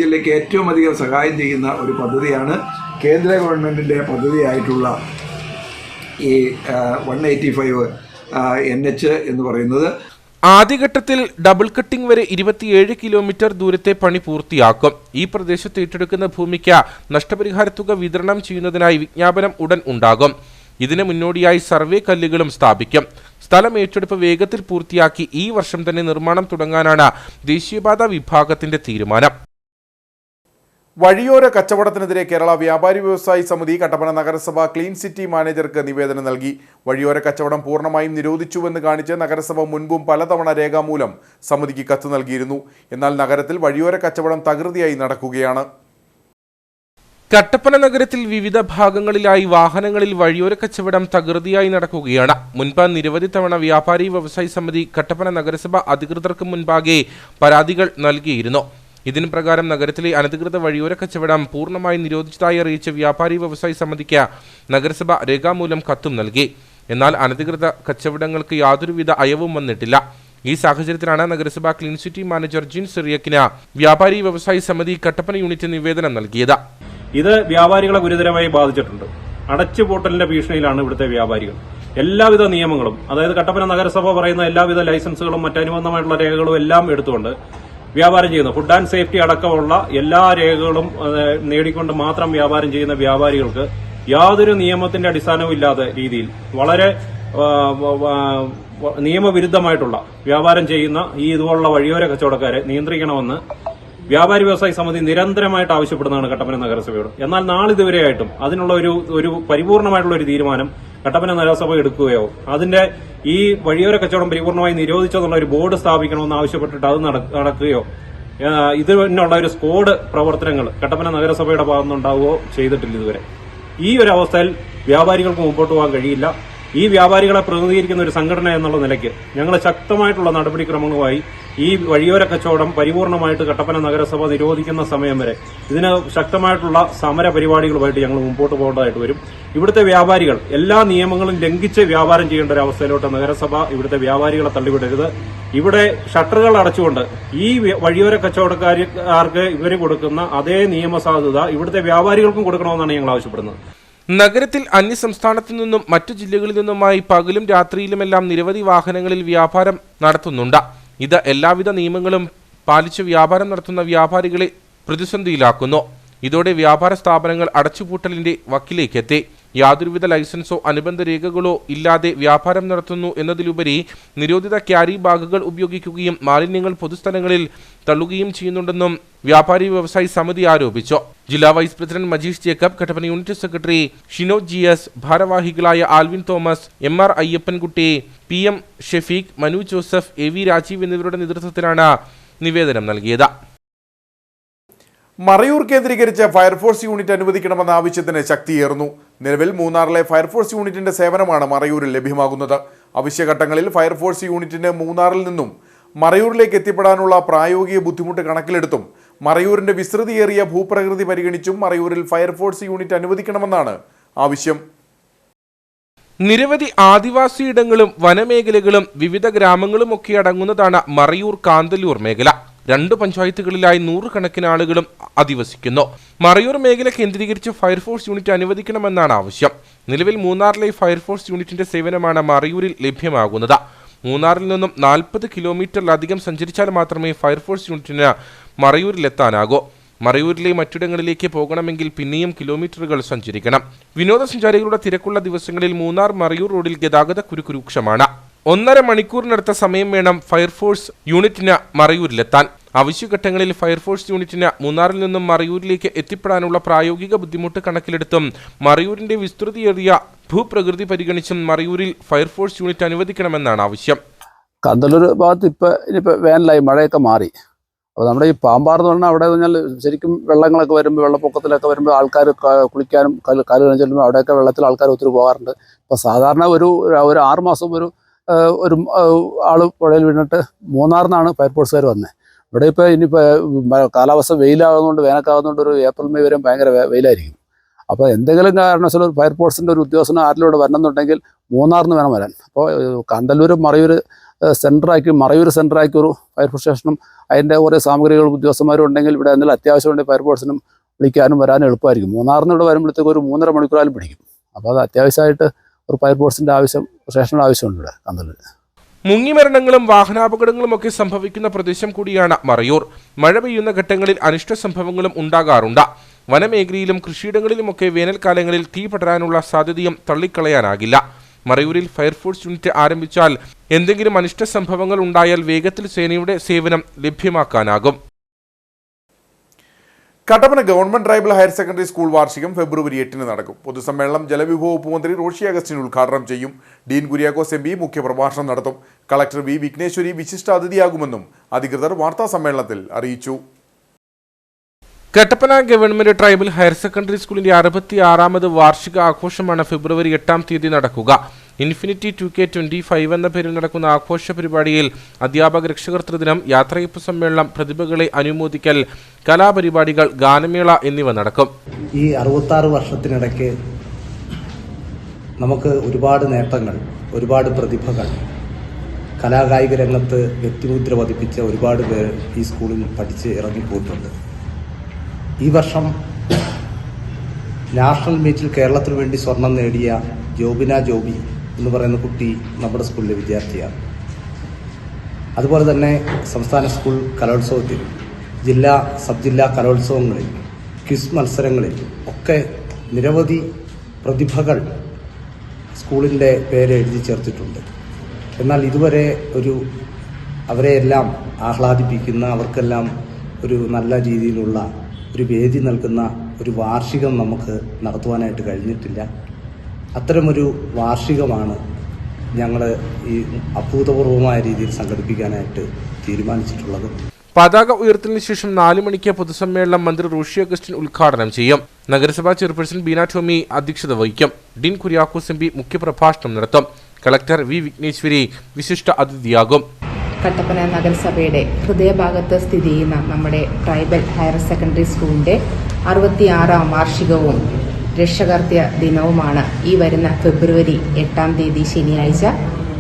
ജില്ലയ്ക്ക് ഏറ്റവും അധികം സഹായം ചെയ്യുന്ന ഒരു പദ്ധതിയാണ് കേന്ദ്ര ഗവൺമെൻറ്റിൻ്റെ പദ്ധതിയായിട്ടുള്ള ഈ 185 NH എന്ന് പറയുന്നത്. ആദ്യഘട്ടത്തിൽ ഡബിൾ കട്ടിംഗ് വരെ 27 കിലോമീറ്റർ ദൂരത്തെ പണി പൂർത്തിയാക്കും. ഈ പ്രദേശത്ത് ഏറ്റെടുക്കുന്ന ഭൂമിക്ക് നഷ്ടപരിഹാര തുക വിതരണം ചെയ്യുന്നതിനായി വിജ്ഞാപനം ഉടൻ ഉണ്ടാകും. ഇതിന് മുന്നോടിയായി സർവേ കല്ലുകളും സ്ഥാപിക്കും. സ്ഥലം ഏറ്റെടുപ്പ് വേഗത്തിൽ പൂർത്തിയാക്കി ഈ വർഷം തന്നെ നിർമ്മാണം തുടങ്ങാനാണ് ദേശീയപാത വിഭാഗത്തിന്റെ തീരുമാനം. വഴിയോര കച്ചവടത്തിനെതിരെ കേരള വ്യാപാരി വ്യവസായി സമിതി കട്ടപ്പന നഗരസഭ ക്ലീൻ സിറ്റി മാനേജർക്ക് നിവേദനം നൽകി. വഴിയോര കച്ചവടം പൂർണ്ണമായും നിരോധിച്ചുവെന്ന് കാണിച്ച് നഗരസഭ മുൻപും പലതവണ രേഖാമൂലം സമിതിക്ക് കത്ത് നൽകിയിരുന്നു. എന്നാൽ നഗരത്തിൽ വഴിയോര കച്ചവടം തകൃതിയായി നടക്കുകയാണ്. കട്ടപ്പന നഗരത്തിൽ വിവിധ ഭാഗങ്ങളിലായി വാഹനങ്ങളിൽ വഴിയോര കച്ചവടം തകൃതിയായി നടക്കുകയാണ്. മുൻപ് നിരവധി തവണ വ്യാപാരി വ്യവസായി സമിതി കട്ടപ്പന നഗരസഭ അധികൃതർക്ക് മുൻപാകെ പരാതികൾ നൽകിയിരുന്നു. ഇതിന് പ്രകാരം നഗരത്തിലെ അനധികൃത വഴിയോര കച്ചവടം പൂർണ്ണമായി നിരോധിച്ചതായി അറിയിച്ച വ്യാപാരി വ്യവസായി സമിതിക്ക് നഗരസഭ രേഖാമൂലം കത്തും നൽകി. എന്നാൽ അനധികൃത കച്ചവടങ്ങൾക്ക് യാതൊരുവിധ അയവും വന്നിട്ടില്ല. ഈ സാഹചര്യത്തിലാണ് നഗരസഭ ക്ലീൻ സിറ്റി മാനേജർ ജിൻ സിറിയക്കിന് വ്യാപാരി വ്യവസായി സമിതി കട്ടപ്പന യൂണിറ്റ് നിവേദനം നൽകിയത്. ഇത് വ്യാപാരികളെ ഗുരുതരമായി ബാധിച്ചിട്ടുണ്ട്. അടച്ചുപൂട്ടലിന്റെ ഭീഷണിയിലാണ് ഇവിടുത്തെ വ്യാപാരികൾ. എല്ലാവിധ നിയമങ്ങളും, അതായത് കട്ടപ്പന നഗരസഭ പറയുന്ന എല്ലാവിധ ലൈസൻസുകളും മറ്റനുബന്ധമായിട്ടുള്ള രേഖകളും എല്ലാം എടുത്തുകൊണ്ട് വ്യാപാരം ചെയ്യുന്നു. ഫുഡ് ആൻഡ് സേഫ്റ്റി അടക്കമുള്ള എല്ലാ രേഖകളും നേടിക്കൊണ്ട് മാത്രം വ്യാപാരം ചെയ്യുന്ന വ്യാപാരികൾക്ക് യാതൊരു നിയമത്തിന്റെ അടിസ്ഥാനവും ഇല്ലാത്ത രീതിയിൽ വളരെ നിയമവിരുദ്ധമായിട്ടുള്ള വ്യാപാരം ചെയ്യുന്ന ഈ ഇതുപോലുള്ള വഴിയോര കച്ചവടക്കാരെ നിയന്ത്രിക്കണമെന്ന് വ്യാപാരി വ്യവസായി സമിതി നിരന്തരമായിട്ട് ആവശ്യപ്പെടുന്നതാണ് കട്ടപ്പന നഗരസഭയോട്. എന്നാൽ നാളിതുവരെയായിട്ടും അതിനുള്ള ഒരു പരിപൂർണമായിട്ടുള്ള ഒരു തീരുമാനം കട്ടപ്പന നഗരസഭ എടുക്കുകയോ അതിന്റെ ഈ വഴിയോര കച്ചവടം പരിപൂർണമായി നിരോധിച്ചെന്നുള്ള ഒരു ബോർഡ് സ്ഥാപിക്കണമെന്ന് ആവശ്യപ്പെട്ടിട്ട് അത് നടക്കുകയോ ഇതിനുള്ള ഒരു സ്ക്വാഡ് പ്രവർത്തനങ്ങൾ കട്ടപ്പന നഗരസഭയുടെ ഭാഗത്തുനിന്നുണ്ടാവുകയോ ചെയ്തിട്ടില്ല ഇതുവരെ. ഈ ഒരു അവസ്ഥയിൽ വ്യാപാരികൾക്ക് മുമ്പോട്ട് പോകാൻ കഴിയില്ല. ഈ വ്യാപാരികളെ പ്രതിനിധീകരിക്കുന്ന ഒരു സംഘടന എന്നുള്ള നിലയ്ക്ക് ഞങ്ങൾ ശക്തമായിട്ടുള്ള നടപടിക്രമങ്ങളുമായി ഈ വഴിയോര കച്ചവടം പരിപൂർണമായിട്ട് കട്ടപ്പന നഗരസഭ നിരോധിക്കുന്ന സമയം വരെ ഇതിന് ശക്തമായിട്ടുള്ള സമര പരിപാടികളുമായിട്ട് ഞങ്ങൾ മുമ്പോട്ട് പോകേണ്ടതായിട്ട് വരും. ഇവിടുത്തെ വ്യാപാരികൾ എല്ലാ നിയമങ്ങളും ലംഘിച്ച് വ്യാപാരം ചെയ്യേണ്ട ഒരു അവസ്ഥയിലോട്ട് നഗരസഭ ഇവിടുത്തെ വ്യാപാരികളെ തള്ളിവിടരുത്. ഇവിടെ ഷട്ടറുകൾ അടച്ചുകൊണ്ട് ഈ വഴിയോര കച്ചവടക്കാർക്ക് ഇവർ കൊടുക്കുന്ന അതേ നിയമസാധുത ഇവിടുത്തെ വ്യാപാരികൾക്കും കൊടുക്കണമെന്നാണ് ഞങ്ങൾ ആവശ്യപ്പെടുന്നത്. നഗരത്തിൽ അന്യസംസ്ഥാനത്തു നിന്നും മറ്റു ജില്ലകളിൽ നിന്നുമായി പകലും രാത്രിയിലുമെല്ലാം നിരവധി വാഹനങ്ങളിൽ വ്യാപാരം നടത്തുന്നുണ്ട്. ഇത് എല്ലാവിധ നിയമങ്ങളും പാലിച്ച് വ്യാപാരം നടത്തുന്ന വ്യാപാരികളെ പ്രതിസന്ധിയിലാക്കുന്നു. ഇതോടെ വ്യാപാര സ്ഥാപനങ്ങൾ അടച്ചുപൂട്ടലിന്റെ വക്കിലേക്കെത്തി. യാതൊരുവിധ ലൈസൻസോ അനുബന്ധ രേഖകളോ ഇല്ലാതെ വ്യാപാരം നടത്തുന്നു എന്നതിലുപരി നിരോധിത ക്യാരി ബാഗുകൾ ഉപയോഗിക്കുകയും മാലിന്യങ്ങൾ പൊതുസ്ഥലങ്ങളിൽ തള്ളുകയും ചെയ്യുന്നുണ്ടെന്നും വ്യാപാരി വ്യവസായി സമിതി ആരോപിച്ചു. ജില്ലാ vice president Majeesh Jacob, Kattappana unit secretary Shino GS, ഭാരവാഹികളായ Alvin Thomas, MR Ayyappankutty, PM Shefeeq, Manu Joseph, AV Rajeev എന്നിവരുടെ നേതൃത്വത്തിലാണ് നിവേദനം നൽകിയത്. മറയൂർ കേന്ദ്രീകരിച്ച് ഫയർഫോഴ്സ് യൂണിറ്റ് അനുവദിക്കണമെന്ന ആവശ്യത്തിന് ശക്തിയേറുന്നു. നിലവിൽ മൂന്നാറിലെ ഫയർഫോഴ്സ് യൂണിറ്റിന്റെ സേവനമാണ് മറയൂരിൽ ലഭ്യമാകുന്നത്. അവശ്യഘട്ടങ്ങളിൽ ഫയർഫോഴ്സ് യൂണിറ്റിന് മൂന്നാറിൽ നിന്നും മറയൂരിലേക്ക് എത്തിപ്പെടാനുള്ള പ്രായോഗിക ബുദ്ധിമുട്ട് കണക്കിലെടുത്തും മറയൂരിന്റെ വിസ്തൃതിയേറിയ ഭൂപ്രകൃതി പരിഗണിച്ചും മറയൂരിൽ ഫയർഫോഴ്സ് യൂണിറ്റ് അനുവദിക്കണമെന്നാണ് ആവശ്യം. നിരവധി ആദിവാസിയിടങ്ങളും വനമേഖലകളും വിവിധ ഗ്രാമങ്ങളുമൊക്കെ അടങ്ങുന്നതാണ് മറയൂർ കാന്തല്ലൂർ മേഖല. 2 പഞ്ചായത്തുകളിലായി 100 കണക്കിന് ആളുകളും അധിവസിക്കുന്നു. മറയൂർ മേഖല കേന്ദ്രീകരിച്ച് ഫയർഫോഴ്സ് യൂണിറ്റ് അനുവദിക്കണമെന്നാണ് ആവശ്യം. നിലവിൽ മൂന്നാറിലെ ഫയർഫോഴ്സ് യൂണിറ്റിന്റെ സേവനമാണ് മറയൂരിൽ ലഭ്യമാകുന്നത്. മൂന്നാറിൽ നിന്നും 40 കിലോമീറ്ററിലധികം സഞ്ചരിച്ചാൽ മാത്രമേ ഫയർഫോഴ്സ് യൂണിറ്റിന് മറയൂരിലെത്താനാകൂ. മറയൂരിലെ മറ്റിടങ്ങളിലേക്ക് പോകണമെങ്കിൽ പിന്നെയും കിലോമീറ്ററുകൾ സഞ്ചരിക്കണം. വിനോദസഞ്ചാരികളുടെ തിരക്കുള്ള ദിവസങ്ങളിൽ മൂന്നാർ മറയൂർ റോഡിൽ ഗതാഗത കുരുക്ക് രൂക്ഷമാണ്. 1.5 മണിക്കൂറിനടുത്ത സമയം വേണം ഫയർഫോഴ്സ് യൂണിറ്റിന് മറയൂരിലെത്താൻ. അവശ്യഘട്ടങ്ങളിൽ ഫയർഫോഴ്സ് യൂണിറ്റിന് മൂന്നാറിൽ നിന്നും മറയൂരിലേക്ക് എത്തിപ്പെടാനുള്ള പ്രായോഗിക ബുദ്ധിമുട്ട് കണക്കിലെടുത്തും മറയൂരിന്റെ വിസ്തൃതിയേറിയ ഭൂപ്രകൃതി പരിഗണിച്ചും മറയൂരിൽ ഫയർഫോഴ്സ് യൂണിറ്റ് അനുവദിക്കണമെന്നാണ് ആവശ്യം. കാന്തല്ലൂർ ഭാഗത്ത് ഇനിയിപ്പോൾ വേനലായി, മഴയൊക്കെ മാറി. അപ്പോൾ നമ്മുടെ ഈ പാമ്പാർ എന്ന് പറഞ്ഞാൽ അവിടെ പറഞ്ഞാൽ ശരിക്കും വെള്ളങ്ങളൊക്കെ വരുമ്പോൾ വെള്ളപ്പൊക്കത്തിലൊക്കെ വരുമ്പോൾ ആൾക്കാർ കുളിക്കാനും കാല് കഴുകാൻ ചെല്ലുമ്പോൾ അവിടെയൊക്കെ വെള്ളത്തിൽ ആൾക്കാർ ഒത്തിരി പോകാറുണ്ട്. അപ്പോൾ സാധാരണ ഒരു 6 മാസം ഒരു ആൾ പുഴയിൽ വീണിട്ട് മൂന്നാറിൽ നിന്നാണ് ഫയർഫോഴ്സുകാർ വന്നത്. ഇവിടെ ഇപ്പോൾ ഇനിയിപ്പോൾ കാലാവസ്ഥ വെയിലാകുന്നതുകൊണ്ട് വേനൽക്കാകുന്നതുകൊണ്ട് ഒരു ഏപ്രിൽ മെയ് വരെ ഭയങ്കര വെയിലായിരിക്കും. അപ്പോൾ എന്തെങ്കിലും കാരണവശാൽ ഒരു ഫയർഫോഴ്സിൻ്റെ ഒരു ഉദ്യോഗസ്ഥന് ആരിലൂടെ വരണമെന്നുണ്ടെങ്കിൽ മൂന്നാറിൽ നിന്ന് വേണം വരാൻ. അപ്പോൾ കാന്തല്ലൂർ മറയൂർ സെൻറ്ററാക്കി ഒരു ഫയർഫോഴ്സ് സ്റ്റേഷനും അതിൻ്റെ കുറേ സാമഗ്രികളും ഉദ്യോഗസ്ഥന്മാരും ഉണ്ടെങ്കിൽ ഇവിടെ എന്തെങ്കിലും അത്യാവശ്യമുണ്ടെങ്കിൽ ഫയർഫോഴ്സിനും വിളിക്കാനും വരാനും എളുപ്പമായിരിക്കും. മൂന്നാറിൽ നിന്ന് ഇവിടെ വരുമ്പോഴത്തേക്ക് ഒരു 3.5 മണിക്കൂറാലും പിടിക്കും. അപ്പോൾ അത് അത്യാവശ്യമായിട്ട് ഒരു ഫയർഫോഴ്സിൻ്റെ സ്റ്റേഷനുടെ ആവശ്യമുണ്ട് ഇവിടെ കാന്തല്ലൂർ. മുങ്ങിമരണങ്ങളും വാഹനാപകടങ്ങളും ഒക്കെ സംഭവിക്കുന്ന പ്രദേശം കൂടിയാണ് മറയൂർ. മഴ പെയ്യുന്ന ഘട്ടങ്ങളിൽ അനിഷ്ട സംഭവങ്ങളും ഉണ്ടാകാറുണ്ട്. വനമേഖലയിലും കൃഷിയിടങ്ങളിലുമൊക്കെ വേനൽക്കാലങ്ങളിൽ തീ പടരാനുള്ള സാധ്യതയും തള്ളിക്കളയാനാകില്ല. മറയൂരിൽ ഫയർഫോഴ്സ് യൂണിറ്റ് ആരംഭിച്ചാൽ എന്തെങ്കിലും അനിഷ്ട സംഭവങ്ങൾ ഉണ്ടായാൽ വേഗത്തിൽ സേനയുടെ സേവനം ലഭ്യമാക്കാനാകും. Kattappana government tribal higher secondary school വാർഷികം ഫെബ്രുവരി 8 നടക്കും. പൊതുസമ്മേളനം ജലവിഭവ വകുപ്പ് മന്ത്രി റോഷി അഗസ്റ്റിൻ ഉദ്ഘാടനം ചെയ്യും. ഡീൻ കുര്യാക്കോസ് MP മുഖ്യപ്രഭാഷണം നടത്തും. കളക്ടർ V വിഘ്നേശ്വരി വിശിഷ്ട അതിഥിയാകുമെന്നും അധികൃതർ വാർത്താസമ്മേളനത്തിൽ അറിയിച്ചു. Kattappana government tribal higher secondary സ്കൂളിന്റെ 66ാമത് വാർഷിക ആഘോഷമാണ് ഫെബ്രുവരി 8 നടക്കുക. ഇൻഫിനിറ്റി 2K25 എന്ന പേരിൽ നടക്കുന്ന ആഘോഷ പരിപാടിയിൽ അധ്യാപക രക്ഷകർതൃ ദിനം, യാത്രയപ്പ് സമ്മേളനം, പ്രതിഭകളെ അനുമോദിക്കൽ, കലാപരിപാടികൾ, ഗാനമേള എന്നിവ നടക്കും. ഈ 66 വർഷത്തിനിടയ്ക്ക് നമുക്ക് ഒരുപാട് നേട്ടങ്ങൾ, ഒരുപാട് പ്രതിഭകൾ, കലാകായിക രംഗത്ത് വ്യക്തിമുദ്ര പതിപ്പിച്ച ഒരുപാട് പേർ ഈ സ്കൂളിൽ പഠിച്ച് ഇറങ്ങിപ്പോയിട്ടുണ്ട്. ഈ വർഷം നാഷണൽ മീറ്റിൽ കേരളത്തിന് വേണ്ടി സ്വർണം നേടിയ ജോബിന ജോബി എന്ന് പറയുന്ന കുട്ടി നമ്മുടെ സ്കൂളിലെ വിദ്യാർത്ഥിയാണ്. അതുപോലെ തന്നെ സംസ്ഥാന സ്കൂൾ കലോത്സവത്തിൽ, ജില്ലാ സബ് ജില്ലാ കലോത്സവങ്ങളിൽ, ക്വിസ് മത്സരങ്ങളിൽ ഒക്കെ നിരവധി പ്രതിഭകൾ സ്കൂളിൻ്റെ പേര് എഴുതി ചേർത്തിട്ടുണ്ട്. എന്നാൽ ഇതുവരെ അവരെയെല്ലാം ആഹ്ലാദിപ്പിക്കുന്ന, അവർക്കെല്ലാം ഒരു നല്ല രീതിയിലുള്ള ഒരു വേദി നൽകുന്ന ഒരു വാർഷികം നമുക്ക് നടത്തുവാനായിട്ട് കഴിഞ്ഞിട്ടില്ല. അത്തരമൊരു വാർഷികമാണ് ഞങ്ങൾ ഈ അഭൂതപൂർവമായ രീതിയിൽ സംഘടിപ്പിക്കാനായിട്ട് തീരുമാനിച്ചിട്ടുള്ളത്. പതാക ഉയർത്തലിന് ശേഷം 4 മണിക്ക് പൊതുസമ്മേളനം മന്ത്രി റോഷി അഗസ്റ്റിൻ ഉദ്ഘാടനം ചെയ്യും. നഗരസഭാ ചെയർപേഴ്സൺ ബീന ടോമി അധ്യക്ഷത വഹിക്കും. ഡീൻ കുര്യാക്കോസ് MP മുഖ്യപ്രഭാഷണം നടത്തും. കളക്ടർ V വിഘ്നേശ്വരി വിശിഷ്ട അതിഥിയാകും. കട്ടപ്പന നഗരസഭയുടെ ഹൃദയഭാഗത്ത് സ്ഥിതി ചെയ്യുന്ന നമ്മുടെ ട്രൈബൽ ഹയർ സെക്കൻഡറി സ്കൂളിൻ്റെ 66ാം വാർഷികവും രക്ഷകർതൃ ദിനവുമാണ് ഈ വരുന്ന ഫെബ്രുവരി 8 ശനിയാഴ്ച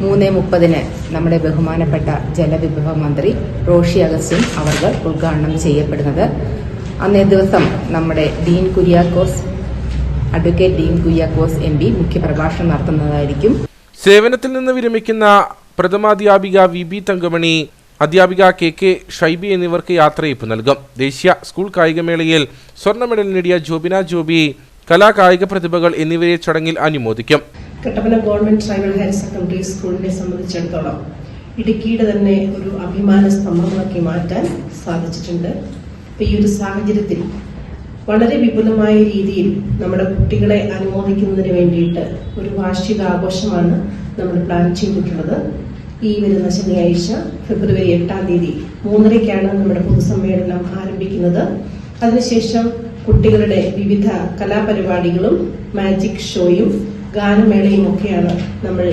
3:30 നമ്മുടെ ബഹുമാനപ്പെട്ട ജലവിഭവ മന്ത്രി റോഷി അഗസ്റ്റിൻ അവർ ഉദ്ഘാടനം ചെയ്യപ്പെടുന്നത്. അന്നേ ദിവസം നമ്മുടെ അഡ്വക്കേറ്റ് ഡീൻ കുര്യാക്കോസ് MP മുഖ്യപ്രഭാഷണം നടത്തുന്നതായിരിക്കും. സേവനത്തിൽ നിന്ന് വിരമിക്കുന്ന പ്രഥമാധ്യാപിക VB തങ്കമണി, അധ്യാപിക KK ഷൈബി എന്നിവർക്ക് യാത്രയപ്പ് നൽകും. ദേശീയ സ്കൂൾ കായികമേളയിൽ സ്വർണ്ണ മെഡൽ നേടിയ ജോബിന ജോബി, കലാകായിക പ്രതിഭകൾ എന്നിവരെ ചടങ്ങിൽ അനുമോദിക്കും. Kattappana government tribal higher secondary സ്കൂളിനെ സംബന്ധിച്ചിടത്തോളം ഇടുക്കിയുടെ തന്നെ ഒരു അഭിമാന സ്തംഭമാക്കി മാറ്റാൻ സാധിച്ചിട്ടുണ്ട്. ഈ ഒരു സാഹചര്യത്തിൽ വളരെ വിപുലമായ രീതിയിൽ നമ്മുടെ കുട്ടികളെ അനുമോദിക്കുന്നതിന് വേണ്ടിയിട്ട് ഒരു വാർഷിക ആഘോഷമാണ് നമ്മൾ പ്ലാൻ ചെയ്തിട്ടുള്ളത്. ഈ വരുന്ന ശനിയാഴ്ച ഫെബ്രുവരി 8 3:30 നമ്മുടെ പൊതുസമ്മേളനം ആരംഭിക്കുന്നത്. അതിനുശേഷം കുട്ടികളുടെ വിവിധ കലാപരിപാടികളും മാജിക് ഷോയും ഗാനമേളയും ഒക്കെയാണ് നമ്മൾ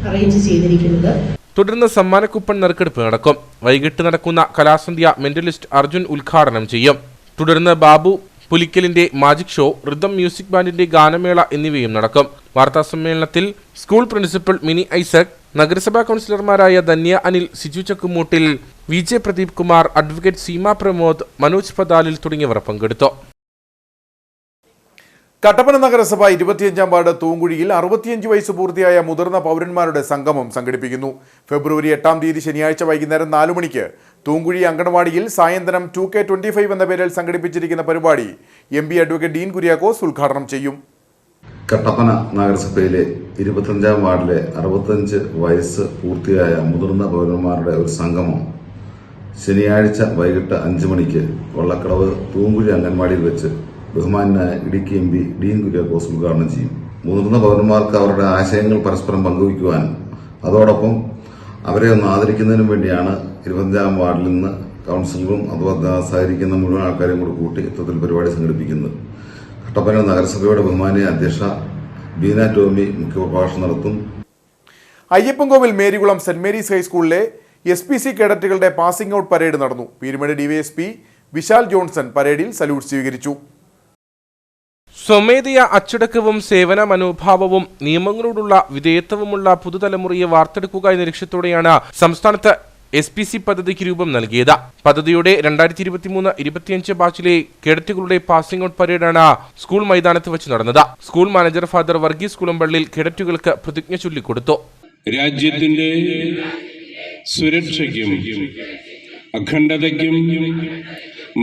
അറേഞ്ച് ചെയ്തിരിക്കുന്നത്. തുടർന്ന് സമ്മാനക്കുപ്പൺ നറുക്കെടുപ്പ് നടക്കും. വൈകിട്ട് നടക്കുന്ന കലാസന്ധ്യ മെന്റലിസ്റ്റ് അർജുൻ ഉദ്ഘാടനം ചെയ്യും. തുടർന്ന് ബാബു പുലിക്കലിന്റെ മാജിക് ഷോ, റിതം മ്യൂസിക് ബാൻഡിന്റെ ഗാനമേള എന്നിവയും നടക്കും. വാർത്താസമ്മേളനത്തിൽ സ്കൂൾ പ്രിൻസിപ്പൽ മിനി ഐസക്, നഗരസഭാ കൗൺസിലർമാരായ ധന്യ അനിൽ, സിജു ചക്കുമൂട്ടിൽ, VJ പ്രദീപ് കുമാർ, അഡ്വക്കേറ്റ് സീമ പ്രമോദ്, മനോജ് പദാലിൽ തുടങ്ങിയവർ പങ്കെടുത്തു. കട്ടപ്പന നഗരസഭ 25ാം വാർഡ് തൂങ്കുഴിയിൽ 65 വയസ്സ് പൂർത്തിയായ മുതിർന്ന പൗരന്മാരുടെ സംഗമം സംഘടിപ്പിക്കുന്നു. ഫെബ്രുവരി 8 ശനിയാഴ്ച വൈകുന്നേരം 4 മണിക്ക് തൂങ്കുഴി അങ്കണവാടിയിൽ സായന്തനം 2K25 എന്ന പേരിൽ സംഘടിപ്പിച്ചിരിക്കുന്ന പരിപാടി MP അഡ്വക്കേറ്റ് ഡീൻ കുര്യാക്കോസ് ഉദ്ഘാടനം ചെയ്യും. കട്ടപ്പന നഗരസഭയിലെ 25ാം വാർഡിലെ 65 വയസ്സ് പൂർത്തിയായ മുതിർന്ന പൗരന്മാരുടെ ഒരു സംഗമം ശനിയാഴ്ച വൈകിട്ട് 5 മണിക്ക് വള്ളക്കടവ് തൂങ്കുഴി അംഗൻവാടിയിൽ വെച്ച് ബഹുമാനായ ഇടുക്കി MP ഡീൻ കുര്യാക്കോസ് ഉദ്ഘാടനം ചെയ്യും. മുതിർന്ന പൗരന്മാർക്ക് അവരുടെ ആശയങ്ങൾ പരസ്പരം പങ്കുവയ്ക്കുവാൻ, അതോടൊപ്പം അവരെ ഒന്ന് ആദരിക്കുന്നതിനും വേണ്ടിയാണ് 25ാം വാർഡിൽ നിന്ന് കൗൺസിലറും അതുപോലെ സഹകരിക്കുന്ന മുഴുവൻ ആൾക്കാരെയും കൂടി കൂട്ടി ഇത്തരത്തിൽ പരിപാടി സംഘടിപ്പിക്കുന്നത്. കട്ടപ്പന നഗരസഭയുടെ ബഹുമാനിയ അധ്യക്ഷ ബീന ടോമി മുഖ്യപ്രഭാഷണം നടത്തും. അയ്യപ്പൻകോവിൽ മേരികുളം സെന്റ് മേരീസ് ഹൈസ്കൂളിലെ SPC കേഡറ്റുകളുടെ പാസിംഗ് ഔട്ട് പരേഡ് നടന്നു. പീരുമേട് DYSP വിശാൽ ജോൺസൺ പരേഡിൽ സല്യൂട്ട് സ്വീകരിച്ചു. സ്വമേധയാ അച്ചടക്കവും സേവന മനോഭാവവും നിയമങ്ങളോടുള്ള വിധേയത്വവുമുള്ള പുതുതലമുറയെ വാർത്തെടുക്കുക എന്ന ലക്ഷ്യത്തോടെയാണ് സംസ്ഥാനത്ത് SPC പദ്ധതിക്ക് രൂപം നൽകിയത്. പദ്ധതിയുടെ 2023-25 ബാച്ചിലെ കേഡറ്റുകളുടെ പാസിംഗ് ഔട്ട് പരേഡാണ് സ്കൂൾ മൈതാനത്ത് വെച്ച് നടന്നത്. School manager father Varghese Kulampallil കേഡറ്റുകൾക്ക് പ്രതിജ്ഞ ചൊല്ലിക്കൊടുത്തു. രാജ്യത്തിന്റെ സുരക്ഷയ്ക്കും അഖണ്ഡതയ്ക്കും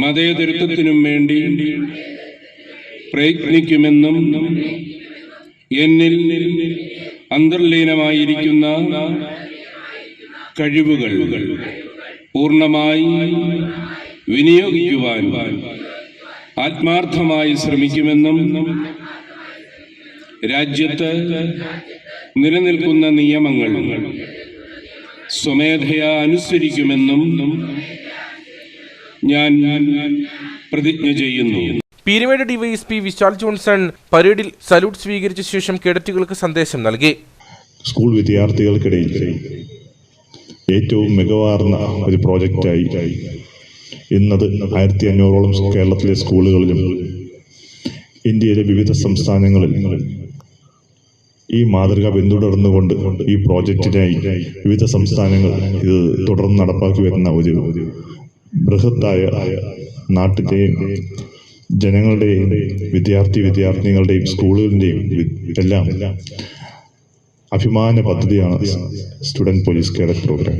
മതേതരത്വത്തിനും വേണ്ടി പ്രയത്നിക്കുമെന്നും എന്നിൽ അന്തർലീനമായിരിക്കുന്ന കഴിവുകൾ പൂർണ്ണമായി വിനിയോഗിക്കുവാൻ ആത്മാർത്ഥമായി ശ്രമിക്കുമെന്നും രാജ്യത്ത് നിലനിൽക്കുന്ന നിയമങ്ങൾ സ്വമേധയാ അനുസരിക്കുമെന്നും ഞാൻ പ്രതിജ്ഞ ചെയ്യുന്നു. പീരുമേട് DYSP വിശാൽ ജോൺസൺ പരേഡിൽ സല്യൂട്ട് സ്വീകരിച്ച ശേഷം കേഡറ്റുകൾക്ക് സന്ദേശം നൽകി. സ്കൂൾ വിദ്യാർത്ഥികൾക്കിടയിൽ ഏറ്റവും മികവാർന്ന ഒരു പ്രോജക്റ്റായി ഇന്നത് 1500ഓളം കേരളത്തിലെ സ്കൂളുകളിലും ഇന്ത്യയിലെ വിവിധ സംസ്ഥാനങ്ങളിൽ ഈ മാതൃക പിന്തുടർന്നുകൊണ്ട് ഈ പ്രോജക്റ്റിനായി വിവിധ സംസ്ഥാനങ്ങൾ ഇത് തുടർന്ന് നടപ്പാക്കി വരുന്ന ഒരു ബൃഹത്തായ നാട്ടിലെയും ജനങ്ങളുടെയും വിദ്യാർത്ഥിനികളുടെയും സ്കൂളുകളുടെയും എല്ലാം അഭിമാന പദ്ധതിയാണ് സ്റ്റുഡന്റ് പോലീസ് കേഡറ്റ് പ്രോഗ്രാം.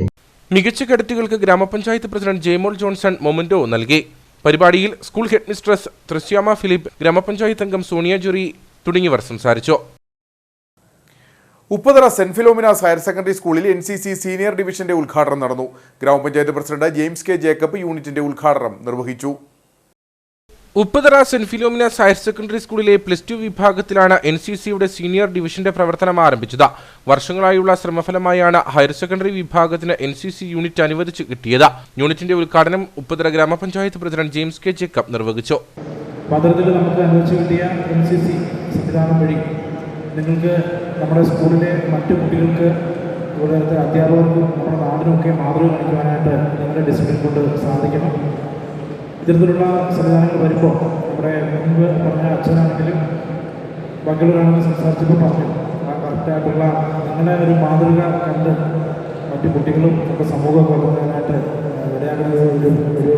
മികച്ച കേഡറ്റുകൾക്ക് ഗ്രാമപഞ്ചായത്ത് പ്രസിഡന്റ് ജയമോൾ ജോൺസൺ മൊമന്റോ നൽകി. പരിപാടിയിൽ സ്കൂൾ ഹെഡ് മിസ്ട്രസ് ത്രസ്യാമ ഫിലിപ്പ്, ഗ്രാമപഞ്ചായത്ത് അംഗം സോണിയ ജോറി തുടങ്ങിയവർ സംസാരിച്ചു. Upputhara saint Philomena's higher secondary സ്കൂളിൽ NCC സീനിയർ ഡിവിഷന്റെ ഉദ്ഘാടനം നടന്നു. ഗ്രാമപഞ്ചായത്ത് പ്രസിഡന്റ് ജെയിംസ് K ജേക്കബ് യൂണിറ്റിന്റെ ഉദ്ഘാടനം നിർവഹിച്ചു. Upputhara saint Philomena's higher secondary സ്കൂളിലെ +2 വിഭാഗത്തിലാണ് NCCയുടെ സീനിയർ ഡിവിഷന്റെ പ്രവർത്തനം ആരംഭിച്ചത്. വർഷങ്ങളായുള്ള ശ്രമഫലമായാണ് ഹയർ സെക്കൻഡറി വിഭാഗത്തിന് NCC യൂണിറ്റ് അനുവദിച്ച് കിട്ടിയത്. യൂണിറ്റിന്റെ ഉദ്ഘാടനം ഉപ്പതറ ഗ്രാമപഞ്ചായത്ത് പ്രസിഡന്റ് ജെയിംസ് K ജേക്കബ് നിർവഹിച്ചു. പദ്ധതിയിൽ നമുക്ക് അനുവദിച്ചു കിട്ടിയ NCC സംവിധാനം വഴി നിങ്ങൾക്ക് നമ്മുടെ സ്കൂളിലെ മറ്റു കുട്ടികൾക്ക് ഇവിടുത്തെ അധ്യാപകർക്കും നമ്മുടെ നാടിനുമൊക്കെ മാതൃക കാണിക്കുവാനായിട്ട് നിങ്ങളുടെ ഡിസിപ്ലിൻ കൊണ്ട് സാധിക്കണം. ഇത്തരത്തിലുള്ള സംവിധാനങ്ങൾ വരുമ്പോൾ നമ്മുടെ മുൻപ് പറഞ്ഞ അച്ഛനാണെങ്കിലും ബാക്കിയുള്ളവരാണെങ്കിലും സംസാരിച്ചപ്പോൾ പറഞ്ഞു കറക്റ്റായിട്ടുള്ള നിങ്ങളെ ഒരു മാതൃക കണ്ട് മറ്റു കുട്ടികളും നമ്മുടെ സമൂഹമൊക്കെ വളർത്താനായിട്ട് ഇടയാകുന്ന ഒരു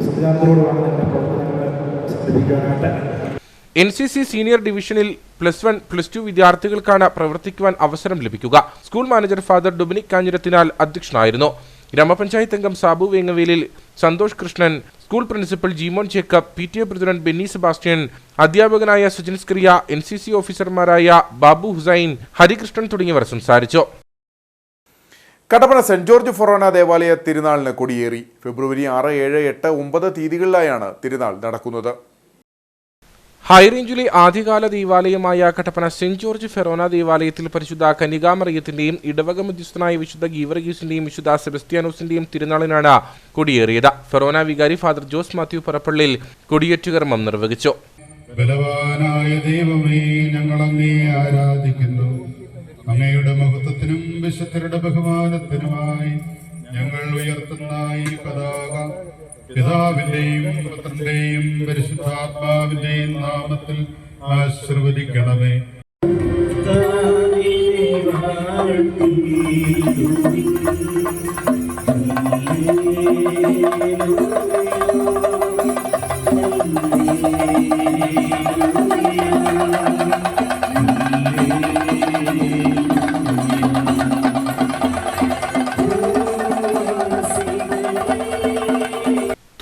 സംവിധാനത്തിലൂടെ വേണം നിങ്ങളുടെ പ്രവർത്തനങ്ങൾ സംഘടിപ്പിക്കാനായിട്ട്. NCC സീനിയർ ഡിവിഷനിൽ +1, +2 വിദ്യാർത്ഥികൾക്കാണ് പ്രവർത്തിക്കുവാൻ അവസരം ലഭിക്കുക. School manager father Dominic Kanjirathinal അധ്യക്ഷനായിരുന്നു. ഗ്രാമപഞ്ചായത്ത് അംഗം Sabu Vengavelil, Santhosh Krishnan, school principal Jeemon Jacob, PTA president Benny Sebastian, അധ്യാപകനായ സുജിൻ സ്ക്രിയ, NCC ഓഫീസർമാരായ ബാബു ഹുസൈൻ, ഹരികൃഷ്ണൻ തുടങ്ങിയവർ സംസാരിച്ചു. കട്ടപ്പന സെന്റ് ജോർജ് ഫൊറോന ദേവാലയ തിരുനാളിന് കൊടിയേറി. ഫെബ്രുവരി 6, 7, 8, 9 തീയതികളിലായാണ് തിരുനാൾ നടക്കുന്നത്. ഹൈറേഞ്ചിലെ ആദ്യകാല ദേവാലയമായ കട്ടപ്പന സെന്റ് ജോർജ് ഫെറോന ദേവാലയത്തിൽ പരിശുദ്ധ കന്യകാമറിയത്തിന്റെയും ഇടവക മധ്യസ്ഥനായ വിശുദ്ധ ഗീവർഗീസിന്റെയും വിശുദ്ധ സെബസ്ത്യാനോസിന്റെയും തിരുനാളിനാണ് കൊടിയേറിയത്. ഫെറോന വികാരി ഫാദർ ജോസ് മാത്യു പറപ്പള്ളിൽ കൊടിയേറ്റുകർമ്മം നിർവഹിച്ചു. ബലവാനായ ദൈവമേ, ഞങ്ങൾ അങ്ങേ ആരാധിക്കുന്നു. അങ്ങയുടെ മഹത്വത്തിനും വിശുദ്ധരുടെ ബഹുമാനത്തിനുമായി ഞങ്ങൾ ഉയർത്തുന്ന ഈ പതാക പിതാവിന്റെയും പുത്രന്റെയും പരിശുദ്ധാത്മാവിന്റെയും നാമത്തിൽ ആശീർവദിക്കണമേ.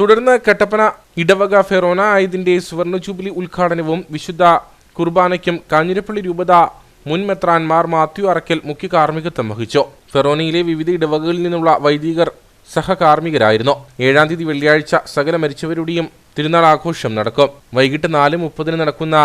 തുടർന്ന് കട്ടപ്പന ഇടവക ഫെറോന ആയതിന്റെ സുവർണ ജൂബിലി ഉദ്ഘാടനവും വിശുദ്ധ കുർബാനയ്ക്കും കാഞ്ഞിരപ്പള്ളി രൂപത മുൻ മെത്രാൻ മാർ മാത്യു അറക്കൽ മുഖ്യ കാർമ്മികത്വം വഹിച്ചു. ഫെറോനയിലെ വിവിധ ഇടവകകളിൽ നിന്നുള്ള വൈദികർ സഹകാർമ്മികരായിരുന്നു. 7-ാം തീയതി വെള്ളിയാഴ്ച സകല മരിച്ചവരുടെയും തിരുനാൾ ആഘോഷം നടക്കും. വൈകിട്ട് 4:30 നടക്കുന്ന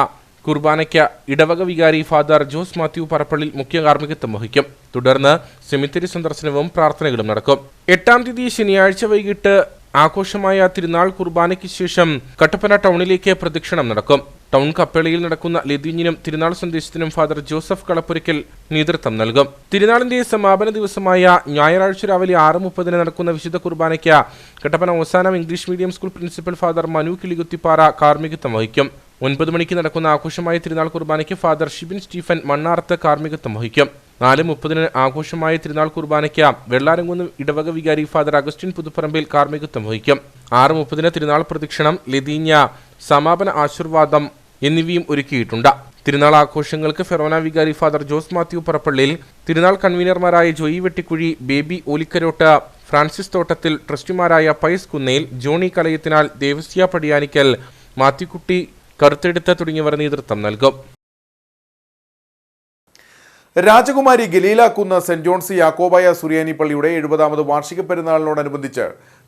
കുർബാനയ്ക്ക് ഇടവക വികാരി ഫാദർ ജോസ് മാത്യു പറപ്പള്ളിൽ മുഖ്യ കാർമ്മികത്വം വഹിക്കും. തുടർന്ന് സെമിത്തേരി സന്ദർശനവും പ്രാർത്ഥനകളും നടക്കും. 8-ാം തീയതി ശനിയാഴ്ച വൈകിട്ട് ആഘോഷമായ തിരുനാൾ കുർബാനയ്ക്ക് ശേഷം കട്ടപ്പന ടൗണിലേക്ക് പ്രദക്ഷിണം നടക്കും. ടൗൺ കപ്പേളിയിൽ നടക്കുന്ന ലതീഞ്ഞിനും തിരുനാൾ സന്ദേശത്തിനും ഫാദർ ജോസഫ് കളപ്പുരയ്ക്കൽ നേതൃത്വം നൽകും. തിരുനാളിന്റെ സമാപന ദിവസമായ ഞായറാഴ്ച രാവിലെ 6:30 നടക്കുന്ന വിശുദ്ധ കുർബാനയ്ക്ക് കട്ടപ്പന അവസാനം English medium school principal father Manu Kilikuthippara കാർമ്മികത്വം വഹിക്കും. 9 മണിക്ക് നടക്കുന്ന ആഘോഷമായ തിരുനാൾ കുർബാനയ്ക്ക് ഫാദർ ഷിബിൻ സ്റ്റീഫൻ മണ്ണാർത്ത് കാർമ്മികത്വം വഹിക്കും. 4:30 ആഘോഷമായ തിരുനാൾ കുർബാനയ്ക്ക് വെള്ളാരംകുന്ന് ഇടവക വികാരി ഫാദർ അഗസ്റ്റിൻ പുതുപ്പറമ്പിൽ കാർമ്മികത്വം വഹിക്കും. 6:30 തിരുനാൾ പ്രദക്ഷിണം, ലതീഞ്ഞ, സമാപന ആശീർവാദം എന്നിവയും ഒരുക്കിയിട്ടുണ്ട്. തിരുനാൾ ആഘോഷങ്ങൾക്ക് ഫെറോന വികാരി ഫാദർ ജോസ് മാത്യു പറപ്പള്ളിയിൽ, തിരുനാൾ കൺവീനർമാരായ ജോയി വെട്ടിക്കുഴി, ബേബി ഓലിക്കരോട്ട്, ഫ്രാൻസിസ് തോട്ടത്തിൽ, ട്രസ്റ്റിമാരായ പൈസ് കുന്നേൽ, ജോണി കലയത്തിനാൽ, ദേവസ്യ പടിയാനിക്കൽ, മാത്യുക്കുട്ടി കറുത്തെടുത്ത് തുടങ്ങിയവർ നേതൃത്വം നൽകും. രാജകുമാരി ഗലീല കുന്ന് സെന്റ് ജോൺസ് യാക്കോബായ സുറിയാനി പള്ളിയുടെ 70ാമത് വാർഷിക പെരുന്നാളിനോടനുബന്ധിച്ച്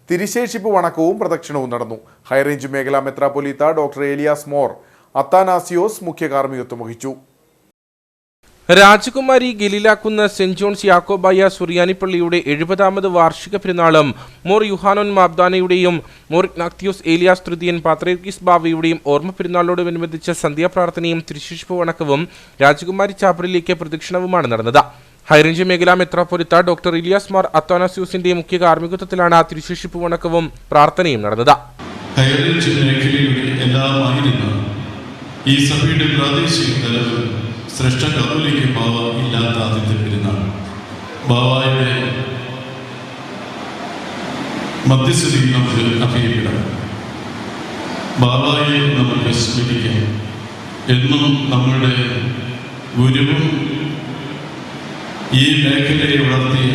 തിരുശേഷിപ്പ് വണക്കവും പ്രദക്ഷിണവും നടന്നു. ഹൈറേഞ്ച് മേഖലാ മെത്രാപ്പൊലീത്ത ഡോക്ടർ ഏലിയാസ് മോർ അത്താനാസിയോസ് മുഖ്യ കാർമ്മികത്വം വഹിച്ചു. രാജകുമാരി ഗലീലാക്കുന്ന് സെന്റ് ജോൺസ് യാക്കോബായ സുറിയാനി പള്ളിയുടെ 70ാമത് വാർഷിക പെരുന്നാളും മോർ യുഹാനോൻ മാബ്ദാനയുടെയും മോർ ഇഗ്നാത്യോസ് ഏലിയാസ് തൃതീയൻ പാത്രീർക്കീസ് ബാവയുടെയും ഓർമ്മ പെരുന്നാളോടനുബന്ധിച്ച സന്ധ്യാപ്രാർത്ഥനയും തിരുശേഷിപ്പ് വണക്കവും രാജകുമാരി ചാപ്പലിലേക്ക് പ്രദക്ഷിണവുമാണ് നടന്നത്. ഹൈറേഞ്ച് മേഖലാ മെത്രാപ്പൊലീത്ത ഡോക്ടർ ഇലിയാസ് മാർ അത്താനാസിയോസിന്റെ മുഖ്യ കാർമ്മികത്വത്തിലാണ് തിരുശേഷിപ്പ് വണക്കവും പ്രാർത്ഥനയും നടന്നത്. ഹൈറേഞ്ച് മേഖലയുടെ എല്ലാമായിരുന്ന ഈ സഭയുടെ പ്രാദേശിക തലത്തിൽ ശ്രേഷ്ഠ കത്തോലിക്ക ബാവ ഇല്ലാത്ത ആദ്യത്തെ പെരുന്നാൾ ബാവായുടെ മധ്യസ്ഥതയിൽ നമുക്ക് അഭിനയിക്കണം. ബാവായെ നമുക്ക് സ്മരിക്കാം. എന്നും നമ്മളുടെ ഗുരുവും ഈ മേഖലയെ വളർത്തിയ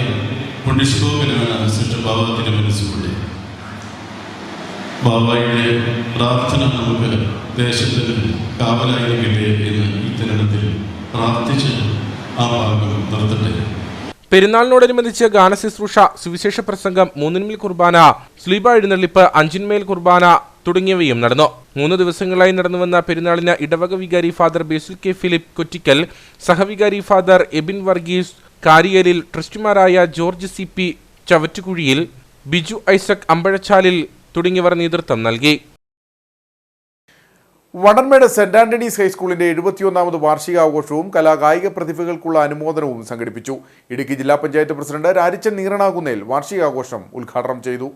പുണ്യശ്ലോകനാണ് ശ്രേഷ്ഠ ബാവ തിരുമനസ്സുകൊണ്ട്. ബാവായുടെ പ്രാർത്ഥന നമുക്ക് ദേശത്തിന് കാവലായിരിക്കട്ടെ എന്ന് ഈ തിരുനാളിൽ പ്രാർത്ഥിച്ച് ആ ഭാഗം നിർത്തട്ടെ. പെരുന്നാളിനോടനുബന്ധിച്ച് ഗാനശുശ്രൂഷ, സുവിശേഷ പ്രസംഗം, 3 കുർബാന, സ്ലീബ എഴുന്നള്ളിപ്പ്, 5 കുർബാന തുടങ്ങിയവയും നടന്നു. 3 ദിവസങ്ങളായി നടന്നുവന്ന പെരുന്നാളിന് ഇടവക വികാരി father Basil K Philip Kottikkal, സഹവികാരി ഫാദർ എബിൻ വർഗീസ് കാരിയലിൽ, ട്രസ്റ്റിമാരായ George CP Chavattukuzhiyil, Biju Isaac Ambazhachalil തുടങ്ങിയവർ നേതൃത്വം നൽകി. വടൻമേട് സെന്റ് ആന്റണീസ് ഹൈസ്കൂളിന്റെ 71ാമത് വാർഷികാഘോഷവും കലാകായിക പ്രതിഭകൾക്കുള്ള അനുമോദനവും സംഘടിപ്പിച്ചു. ഇടുക്കി ജില്ലാ പഞ്ചായത്ത് പ്രസിഡന്റ് രാരിച്ചൻ നീറനാകുന്നേൽ വാർഷികാഘോഷം ഉദ്ഘാടനം ചെയ്തു.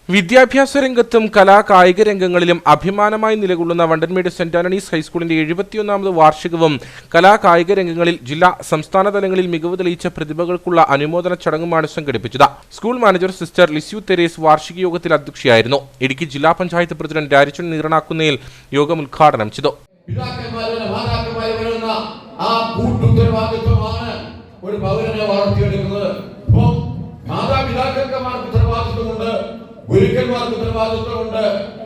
വിദ്യാഭ്യാസ രംഗത്തും കലാകായിക രംഗങ്ങളിലും അഭിമാനമായി നിലകൊള്ളുന്ന വണ്ടൻമേട് സെന്റ് ആന്റണീസ് ഹൈസ്കൂളിന്റെ 71ാമത് വാർഷികവും കലാകായിക രംഗങ്ങളിൽ ജില്ലാ സംസ്ഥാന തലങ്ങളിൽ മികവ് തെളിയിച്ച പ്രതിഭകൾക്കുള്ള അനുമോദന ചടങ്ങുമാണ് സംഘടിപ്പിച്ചത്. School manager sister Lisieux Therese വാർഷിക യോഗത്തിൽ അധ്യക്ഷയായിരുന്നു. ഇടുക്കി ജില്ലാ പഞ്ചായത്ത് പ്രസിഡന്റ് രാരിച്ചൻ നീറനാക്കുന്നേൽ യോഗം ഉദ്ഘാടനം ചെയ്തു. ഒരു പൗരനെ വളർത്തിയെടുക്കുന്നത് മാതാപിതാക്കന്മാർക്ക് ഉത്തരവാദിത്വമുണ്ട്, ഗുരുക്കന്മാർക്ക് ഉത്തരവാദിത്വമുണ്ട്.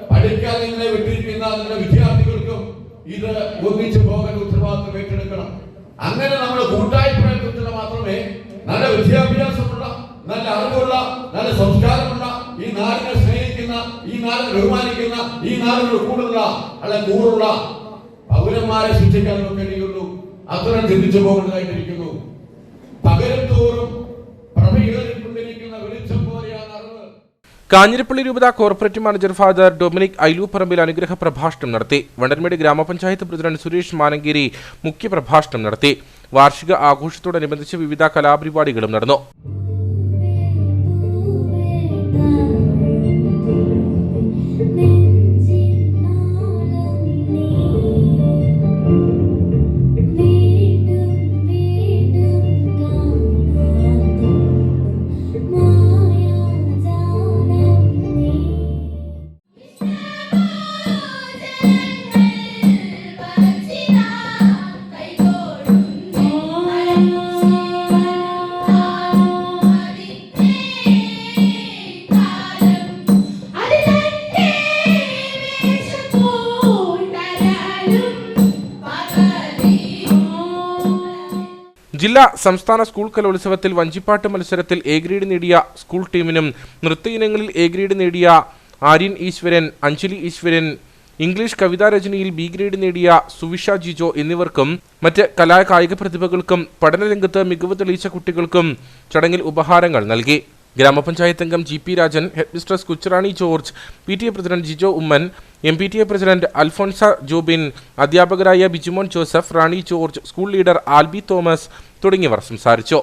പഠിക്കാൻ നിങ്ങളെ വിട്ടിരിക്കുന്ന നിങ്ങളുടെ വിദ്യാർത്ഥികൾക്കും ഇത് ഒന്നിച്ചു പോകേണ്ട ഉത്തരവാദിത്വം ഏറ്റെടുക്കണം. അങ്ങനെ നമ്മൾ കൂട്ടായ പ്രയത്നത്തിൽ മാത്രമേ നല്ല വിദ്യാഭ്യാസമുള്ള, നല്ല അറിവുള്ള, നല്ല സംസ്കാരമുള്ള, ഈ നാടിനെ സ്നേഹിക്കുന്ന, ഈ നാടിനെ ബഹുമാനിക്കുന്ന, ഈ നാടിനോട് കൂടുള്ള പൗരന്മാരെ സൃഷ്ടിക്കാൻ നമുക്ക് കഴിയുള്ളൂ. അത്തരം ചിന്തിച്ചു പോകേണ്ടതായിട്ടിരിക്കുന്നു. പകരം തോറും കാഞ്ഞിരപ്പള്ളി രൂപത കോർപ്പറേറ്റ് മാനേജർ ഫാദർ ഡൊമിനിക് ഐലൂപ്പറമ്പിൽ അനുഗ്രഹ പ്രഭാഷണം നടത്തി. വണ്ടൻമേട് ഗ്രാമപഞ്ചായത്ത് പ്രസിഡന്റ് സുരേഷ് മാനങ്കേരി മുഖ്യപ്രഭാഷണം നടത്തി. വാർഷിക ആഘോഷത്തോടനുബന്ധിച്ച് വിവിധ കലാപരിപാടികളും നടന്നു. ജില്ലാ സംസ്ഥാന സ്കൂൾ കലോത്സവത്തിൽ വഞ്ചിപ്പാട്ട് മത്സരത്തിൽ എ ഗ്രേഡ് നേടിയ സ്കൂൾ ടീമിനും നൃത്ത ഇനങ്ങളിൽ എ ഗ്രേഡ് നേടിയ ആര്യൻ ഈശ്വരൻ, അഞ്ജലി ഈശ്വരൻ, ഇംഗ്ലീഷ് കവിതാരചനയിൽ ബി ഗ്രേഡ് നേടിയ സുവിഷ ജിജോ എന്നിവർക്കും മറ്റ് കലാകായിക പ്രതിഭകൾക്കും പഠനരംഗത്ത് മികവ് തെളിയിച്ച കുട്ടികൾക്കും ചടങ്ങിൽ ഉപഹാരങ്ങൾ നൽകി. ഗ്രാമപഞ്ചായത്ത് അംഗം GP Rajan, head mistress Kucharani George, PTA president Jijo Oommen, MPTA president Alphonsa Jobin, അധ്യാപകരായ Bijumon Joseph, Rani George, school leader Alby Thomas തുടങ്ങിയവർ സംസാരിച്ചു.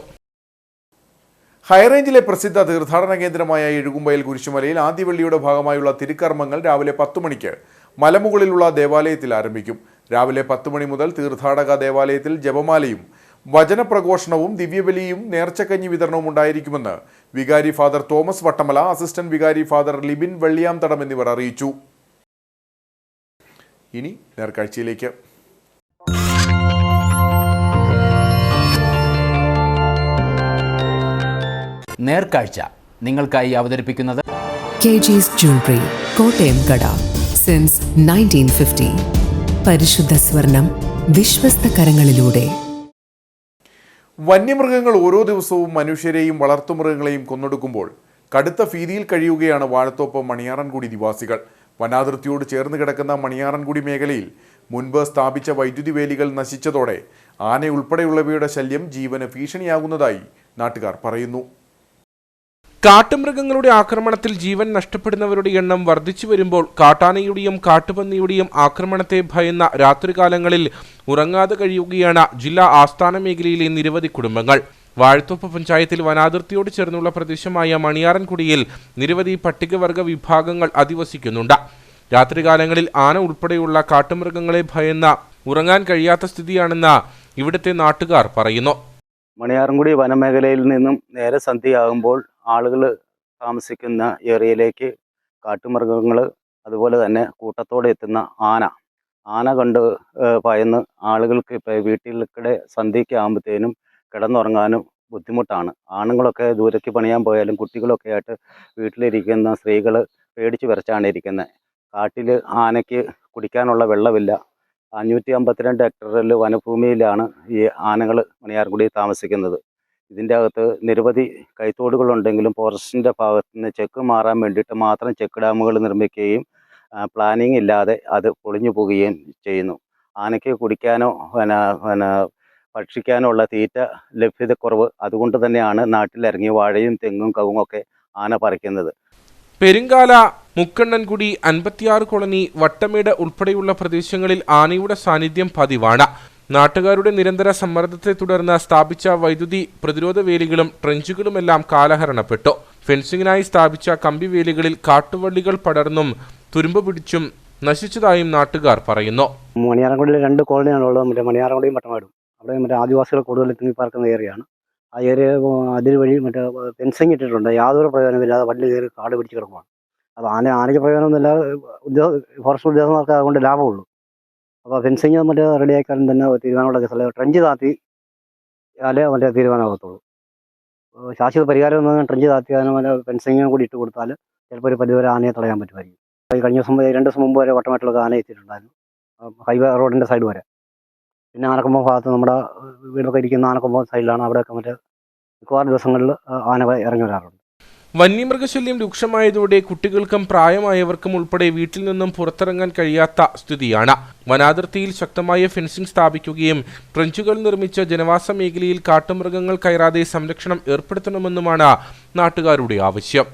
ഹൈറേഞ്ചിലെ പ്രസിദ്ധ തീർത്ഥാടന കേന്ദ്രമായ എഴുകുമ്പയിൽ കുരിശുമലയിൽ ആദ്യവെള്ളിയുടെ ഭാഗമായുള്ള തിരുക്കർമ്മങ്ങൾ രാവിലെ 10 മണിക്ക് മലമുകളിലുള്ള ദേവാലയത്തിൽ ആരംഭിക്കും. രാവിലെ 10 മണി മുതൽ തീർത്ഥാടക ദേവാലയത്തിൽ ജപമാലയും വചനപ്രഘോഷണവും ദിവ്യബലിയും നേർച്ചക്കഞ്ഞി വിതരണവും ഉണ്ടായിരിക്കുമെന്ന് വികാരി ഫാദർ തോമസ് വട്ടമല, അസിസ്റ്റന്റ് വികാരി ഫാദർ ലിബിൻ വെള്ളിയാംതടം എന്നിവർ അറിയിച്ചു. ഇനി നേർക്കാഴ്ചയിലേക്ക്. നേർക്കാഴ്ച നിങ്ങൾക്കായി അവതരിപ്പിക്കുന്നത് KG's Jewelry, കോട്ടയം കട, സിൻസ് 1950. പരിശുദ്ധ സ്വർണം വിശ്വസ്ത കരങ്ങളിലൂടെ. വന്യമൃഗങ്ങൾ ഓരോ ദിവസവും മനുഷ്യരെയും വളർത്തുമൃഗങ്ങളെയും കൊന്നൊടുക്കുമ്പോൾ കടുത്ത ഭീതിയിൽ കഴിയുകയാണ് വാഴത്തോപ്പ് മണിയാറൻകുടി നിവാസികൾ. വനാതിർത്തിയോട് ചേർന്ന് കിടക്കുന്ന മണിയാറൻകുടി മേഖലയിൽ മുൻപ് സ്ഥാപിച്ച വൈദ്യുതി വേലികൾ നശിച്ചതോടെ ആന ഉൾപ്പെടെയുള്ളവയുടെ ശല്യം ജീവന് ഭീഷണിയാകുന്നതായി നാട്ടുകാർ പറയുന്നു. കാട്ടുമൃഗങ്ങളുടെ ആക്രമണത്തിൽ ജീവൻ നഷ്ടപ്പെടുന്നവരുടെ എണ്ണം വർദ്ധിച്ചു വരുമ്പോൾ കാട്ടാനയുടെയും കാട്ടുപന്നിയുടെയും ആക്രമണത്തെ ഭയന്ന രാത്രികാലങ്ങളിൽ ഉറങ്ങാതെ കഴിയുകയാണ് ജില്ലാ ആസ്ഥാന മേഖലയിലെ നിരവധി കുടുംബങ്ങൾ. വാഴത്തോപ്പ് പഞ്ചായത്തിൽ വനാതിർത്തിയോട് ചേർന്നുള്ള പ്രദേശമായ മണിയാറൻകുടിയിൽ നിരവധി പട്ടികവർഗ വിഭാഗങ്ങൾ അധിവസിക്കുന്നുണ്ട്. രാത്രികാലങ്ങളിൽ ആന ഉൾപ്പെടെയുള്ള കാട്ടുമൃഗങ്ങളെ ഭയന്ന ഉറങ്ങാൻ കഴിയാത്ത സ്ഥിതിയാണെന്ന് ഇവിടുത്തെ നാട്ടുകാർ പറയുന്നു. മണിയാറൻകുടി വനമേഖലയിൽ നിന്നും നേരെ സന്ധ്യയാകുമ്പോൾ ആളുകൾ താമസിക്കുന്ന ഏരിയയിലേക്ക് കാട്ടുമൃഗങ്ങൾ, അതുപോലെ തന്നെ കൂട്ടത്തോടെ എത്തുന്ന ആന കണ്ട് ഭയന്ന് ആളുകൾക്ക് ഇപ്പോൾ വീട്ടിലൂടെ സന്ധ്യയ്ക്ക് ആകുമ്പോഴത്തേനും കിടന്നുറങ്ങാനും ബുദ്ധിമുട്ടാണ്. ആണുങ്ങളൊക്കെ ദൂരേക്ക് പണിയാൻ പോയാലും കുട്ടികളൊക്കെ ആയിട്ട് വീട്ടിലിരിക്കുന്ന സ്ത്രീകൾ പേടിച്ച് വിറച്ചാണ് ഇരിക്കുന്നത്. കാട്ടിൽ ആനയ്ക്ക് കുടിക്കാനുള്ള വെള്ളമില്ല. 552 ഹെക്ടറിൽ വനഭൂമിയിലാണ് ഈ ആനകൾ മണിയാറൻകുടിയിൽ താമസിക്കുന്നത്. ഇതിൻ്റെ അകത്ത് നിരവധി കൈത്തോടുകളുണ്ടെങ്കിലും ഫോറസ്റ്റിൻ്റെ ഭാഗത്ത് നിന്ന് ചെക്ക് മാറാൻ വേണ്ടിയിട്ട് മാത്രം ചെക്ക് ഡാമുകൾ നിർമ്മിക്കുകയും പ്ലാനിങ് ഇല്ലാതെ അത് പൊളിഞ്ഞു പോവുകയും ചെയ്യുന്നു. ആനയ്ക്ക് കുടിക്കാനോ ഭക്ഷിക്കാനോ ഉള്ള തീറ്റ ലഭ്യതക്കുറവ്. അതുകൊണ്ട് തന്നെയാണ് നാട്ടിലിറങ്ങി വാഴയും തെങ്ങും കവുങ്ങൊക്കെ ആന പറിക്കുന്നത്. പെരുങ്കാല, മുക്കണ്ണൻകുടി, 56 കോളനി, വട്ടമേട് ഉൾപ്പെടെയുള്ള പ്രദേശങ്ങളിൽ ആനയുടെ സാന്നിധ്യം പതിവാണ്. നാട്ടുകാരുടെ നിരന്തര സമ്മർദ്ദത്തെ തുടർന്ന് സ്ഥാപിച്ച വൈദ്യുതി പ്രതിരോധ വേലികളും ട്രെഞ്ചുകളുമെല്ലാം കാലഹരണപ്പെട്ടു. ഫെൻസിങ്ങിനായി സ്ഥാപിച്ച കമ്പിവേലികളിൽ കാട്ടുവള്ളികൾ പടർന്നും തുരുമ്പ് പിടിച്ചും നശിച്ചതായും നാട്ടുകാർ പറയുന്നു. മണിയാറൻകുടിയിൽ 2 കോളനിയാണുള്ളത്. മറ്റേ മണിയാറൻകുടിയും വട്ടമേടും. അവിടെ മറ്റേ ആദിവാസികൾ കൂടുതൽ തിങ്ങിപ്പാർക്കുന്ന ഏരിയയാണ്. ആ ഏരിയ അതിൽ വഴി മറ്റേ ഫെൻസിങ് ഇട്ടിട്ടുണ്ട്. യാതൊരു പ്രയോജനമില്ലാതെ വള്ളി കയറി കാട് പിടിച്ച് കിടക്കുവാണ്. അപ്പോൾ ആനയ്ക്ക് പ്രയോജനമൊന്നുമില്ല. ഫോറസ്റ്റ് ഉദ്യോഗസ്ഥർക്ക് അതുകൊണ്ട് ലാഭമുള്ളൂ. അപ്പോൾ ഫെൻസിങ് മറ്റേ റെഡിയാക്കാനും തന്നെ തീരുമാനമുള്ള കേസല്ല. ട്രെഞ്ച് താത്തിയാലേ മറ്റേ തീരുമാനമാകത്തുള്ളൂ. ശാശ്വത പരിഹാരം എന്ന് ട്രെഞ്ച് താത്തിയാലും മറ്റേ ഫെൻസിങ്ങും കൂടി ഇട്ട് കൊടുത്താൽ ചിലപ്പോൾ ഒരു പരിധിവരെ ആനയെ തടയാൻ പറ്റുമായിരിക്കും. കഴിഞ്ഞ ദിവസം 2 ദിവസം മുമ്പ് വരെ വട്ടമേട്ടിലൊക്കെ ആന എത്തിയിട്ടുണ്ടായിരുന്നു, ഹൈവേ റോഡിൻ്റെ സൈഡ് വരെ. പിന്നെ ആനക്കൊമ്പം ഭാഗത്ത് നമ്മുടെ വീടൊക്കെ ഇരിക്കുന്ന ആനക്കൊമ്പം സൈഡിലാണ്. അവിടെയൊക്കെ മറ്റേ മിക്കവാറും ദിവസങ്ങളിൽ ആന ഇറങ്ങി വരാറുണ്ട്. വന്യമൃഗശല്യം രൂക്ഷമായതോടെ കുട്ടികൾക്കും പ്രായമായവർക്കും ഉൾപ്പെടെ വീട്ടിൽ നിന്നും പുറത്തിറങ്ങാൻ കഴിയാത്ത സ്ഥിതിയാണ്. വനാതിർത്തിയിൽ ശക്തമായ ഫെൻസിംഗ് സ്ഥാപിക്കുകയും ട്രെഞ്ചുകൾ നിർമ്മിച്ച ജനവാസ മേഖലയിൽ കാട്ടുമൃഗങ്ങൾ കയറാതെ സംരക്ഷണം ഏർപ്പെടുത്തണമെന്നുമാണ് നാട്ടുകാരുടെ ആവശ്യം.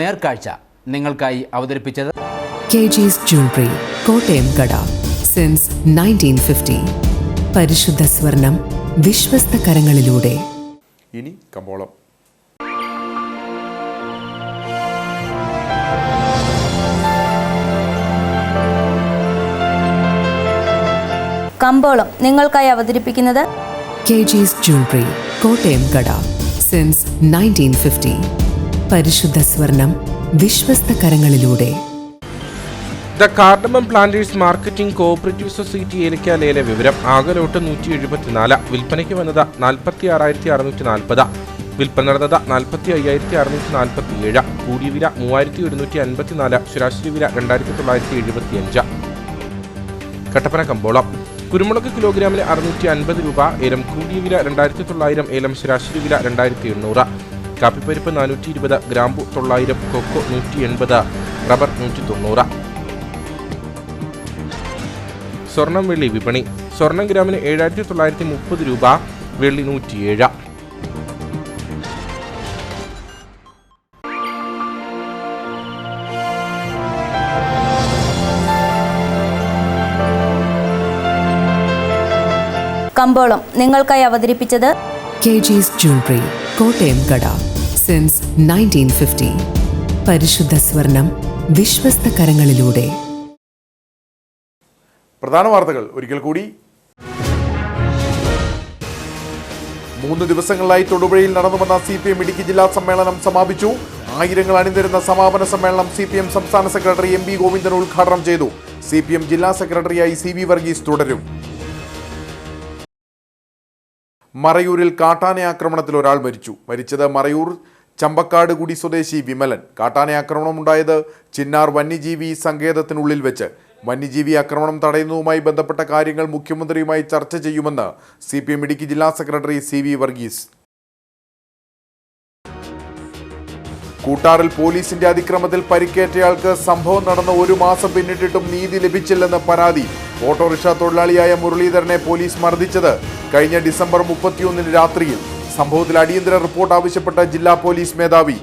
നേർക്കാഴ്ച നിങ്ങൾക്കായി അവതരിപ്പിച്ചത് KG's Jewelry, കോട്ടയം കട, സിൻസ് 1950. പരിശുദ്ധ സ്വർണം വിശ്വസ്ത കരങ്ങളിലൂടെ. ഇനി കമ്പോളം. കമ്പോളം നിങ്ങൾക്കായി അവതരിപ്പിക്കുന്നത് KG's Jewelry, കോട്ടയം കട, സിൻസ് 1950. പരിശുദ്ധ സ്വർണം വിശ്വസ്ത കരങ്ങളിലൂടെ. The cardamom planters marketing cooperative society ഏലക്ക ലേല വിവരം. ആകെ ലോട്ട് 174. വിൽപ്പനയ്ക്ക് വന്നത് 46,640. വിൽപ്പന നടന്നത് 45,647. കൂടിയ വില 3,154. ശരാശരി വില 2,975. കട്ടപ്പന കമ്പോളം. കുരുമുളക് കിലോഗ്രാമിന് 650 രൂപ. ഏലം കൂടിയ വില 2,900. ഏലം ശരാശരി വില 2,800. കാപ്പിപ്പരിപ്പ് 420. ഗ്രാമ്പു 900. കൊക്കോ 180. റബ്ബർ 190. സ്വർണം വെള്ളി വിപണി. സ്വർണം ഗ്രാമിന് 7,930 രൂപ, വെള്ളി 107. കമ്പോളം നിങ്ങൾക്കായി അവതരിപ്പിച്ചത് KG's Jewelry, കോട്ടയം കട. സിൻസ് 1950. പരിശുദ്ധ സ്വർണം വിശ്വസ്ത കരങ്ങളിലൂടെ. പ്രധാന വാർത്തകൾ ഒരിക്കൽ കൂടി. 3 ദിവസങ്ങളിലായി തൊടുപുഴയിൽ നടന്നുവന്ന CPM ഇടുക്കി ജില്ലാ സമ്മേളനം സമാപിച്ചു. ആയിരങ്ങൾ അണിനിരുന്ന സമാപന സമ്മേളനം CPM സംസ്ഥാന സെക്രട്ടറി MB ഗോവിന്ദൻ ഉദ്ഘാടനം ചെയ്തു. CPM ജില്ലാ സെക്രട്ടറിയായി CV വർഗീസ് തുടരും. മറയൂരിൽ കാട്ടാനയാക്രമണത്തിൽ ഒരാൾ മരിച്ചു. മരിച്ചത് മറയൂർ ചമ്പക്കാടുകുടി സ്വദേശി വിമലൻ. കാട്ടാനയാക്രമണമുണ്ടായത് ചിന്നാർ വന്യജീവി സങ്കേതത്തിനുള്ളിൽ വെച്ച്. വന്യജീവി ആക്രമണം തടയുന്നതുമായി ബന്ധപ്പെട്ട കാര്യങ്ങൾ മുഖ്യമന്ത്രിയുമായി ചർച്ച ചെയ്യുമെന്ന് CPM ഇടുക്കി ജില്ലാ സെക്രട്ടറി CV വർഗീസ്. കൂട്ടാറിൽ പോലീസിന്റെ അതിക്രമത്തിൽ പരിക്കേറ്റയാൾക്ക് സംഭവം നടന്ന 1 മാസം പിന്നിട്ടിട്ടും നീതി ലഭിച്ചില്ലെന്ന് പരാതി. ഓട്ടോറിക്ഷ തൊഴിലാളിയായ മുരളീധരനെ പോലീസ് മർദ്ദിച്ചത് കഴിഞ്ഞ ഡിസംബർ 31 രാത്രിയിൽ. സംഭവത്തിൽ അടിയന്തര റിപ്പോർട്ട് ആവശ്യപ്പെട്ട ജില്ലാ പോലീസ് മേധാവി.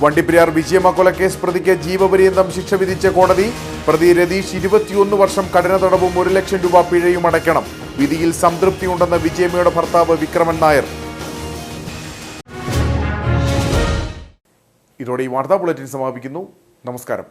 വണ്ടിപ്പെരിയാർ വിജയമ്മ കൊലക്കേസ് പ്രതിക്ക് ജീവപര്യന്തം ശിക്ഷ വിധിച്ച കോടതി. പ്രതി രതീഷ് 21 വർഷം കഠിന തടവും 1 ലക്ഷം രൂപ പിഴയും അടയ്ക്കണം. വിധിയിൽ സംതൃപ്തിയുണ്ടെന്ന് വിജയമ്മയുടെ ഭർത്താവ് വിക്രമൻ നായർ. ഇതോടെ ഈ വാർത്താ ബുള്ളറ്റിൻ സമാപിക്കുന്നു. നമസ്കാരം.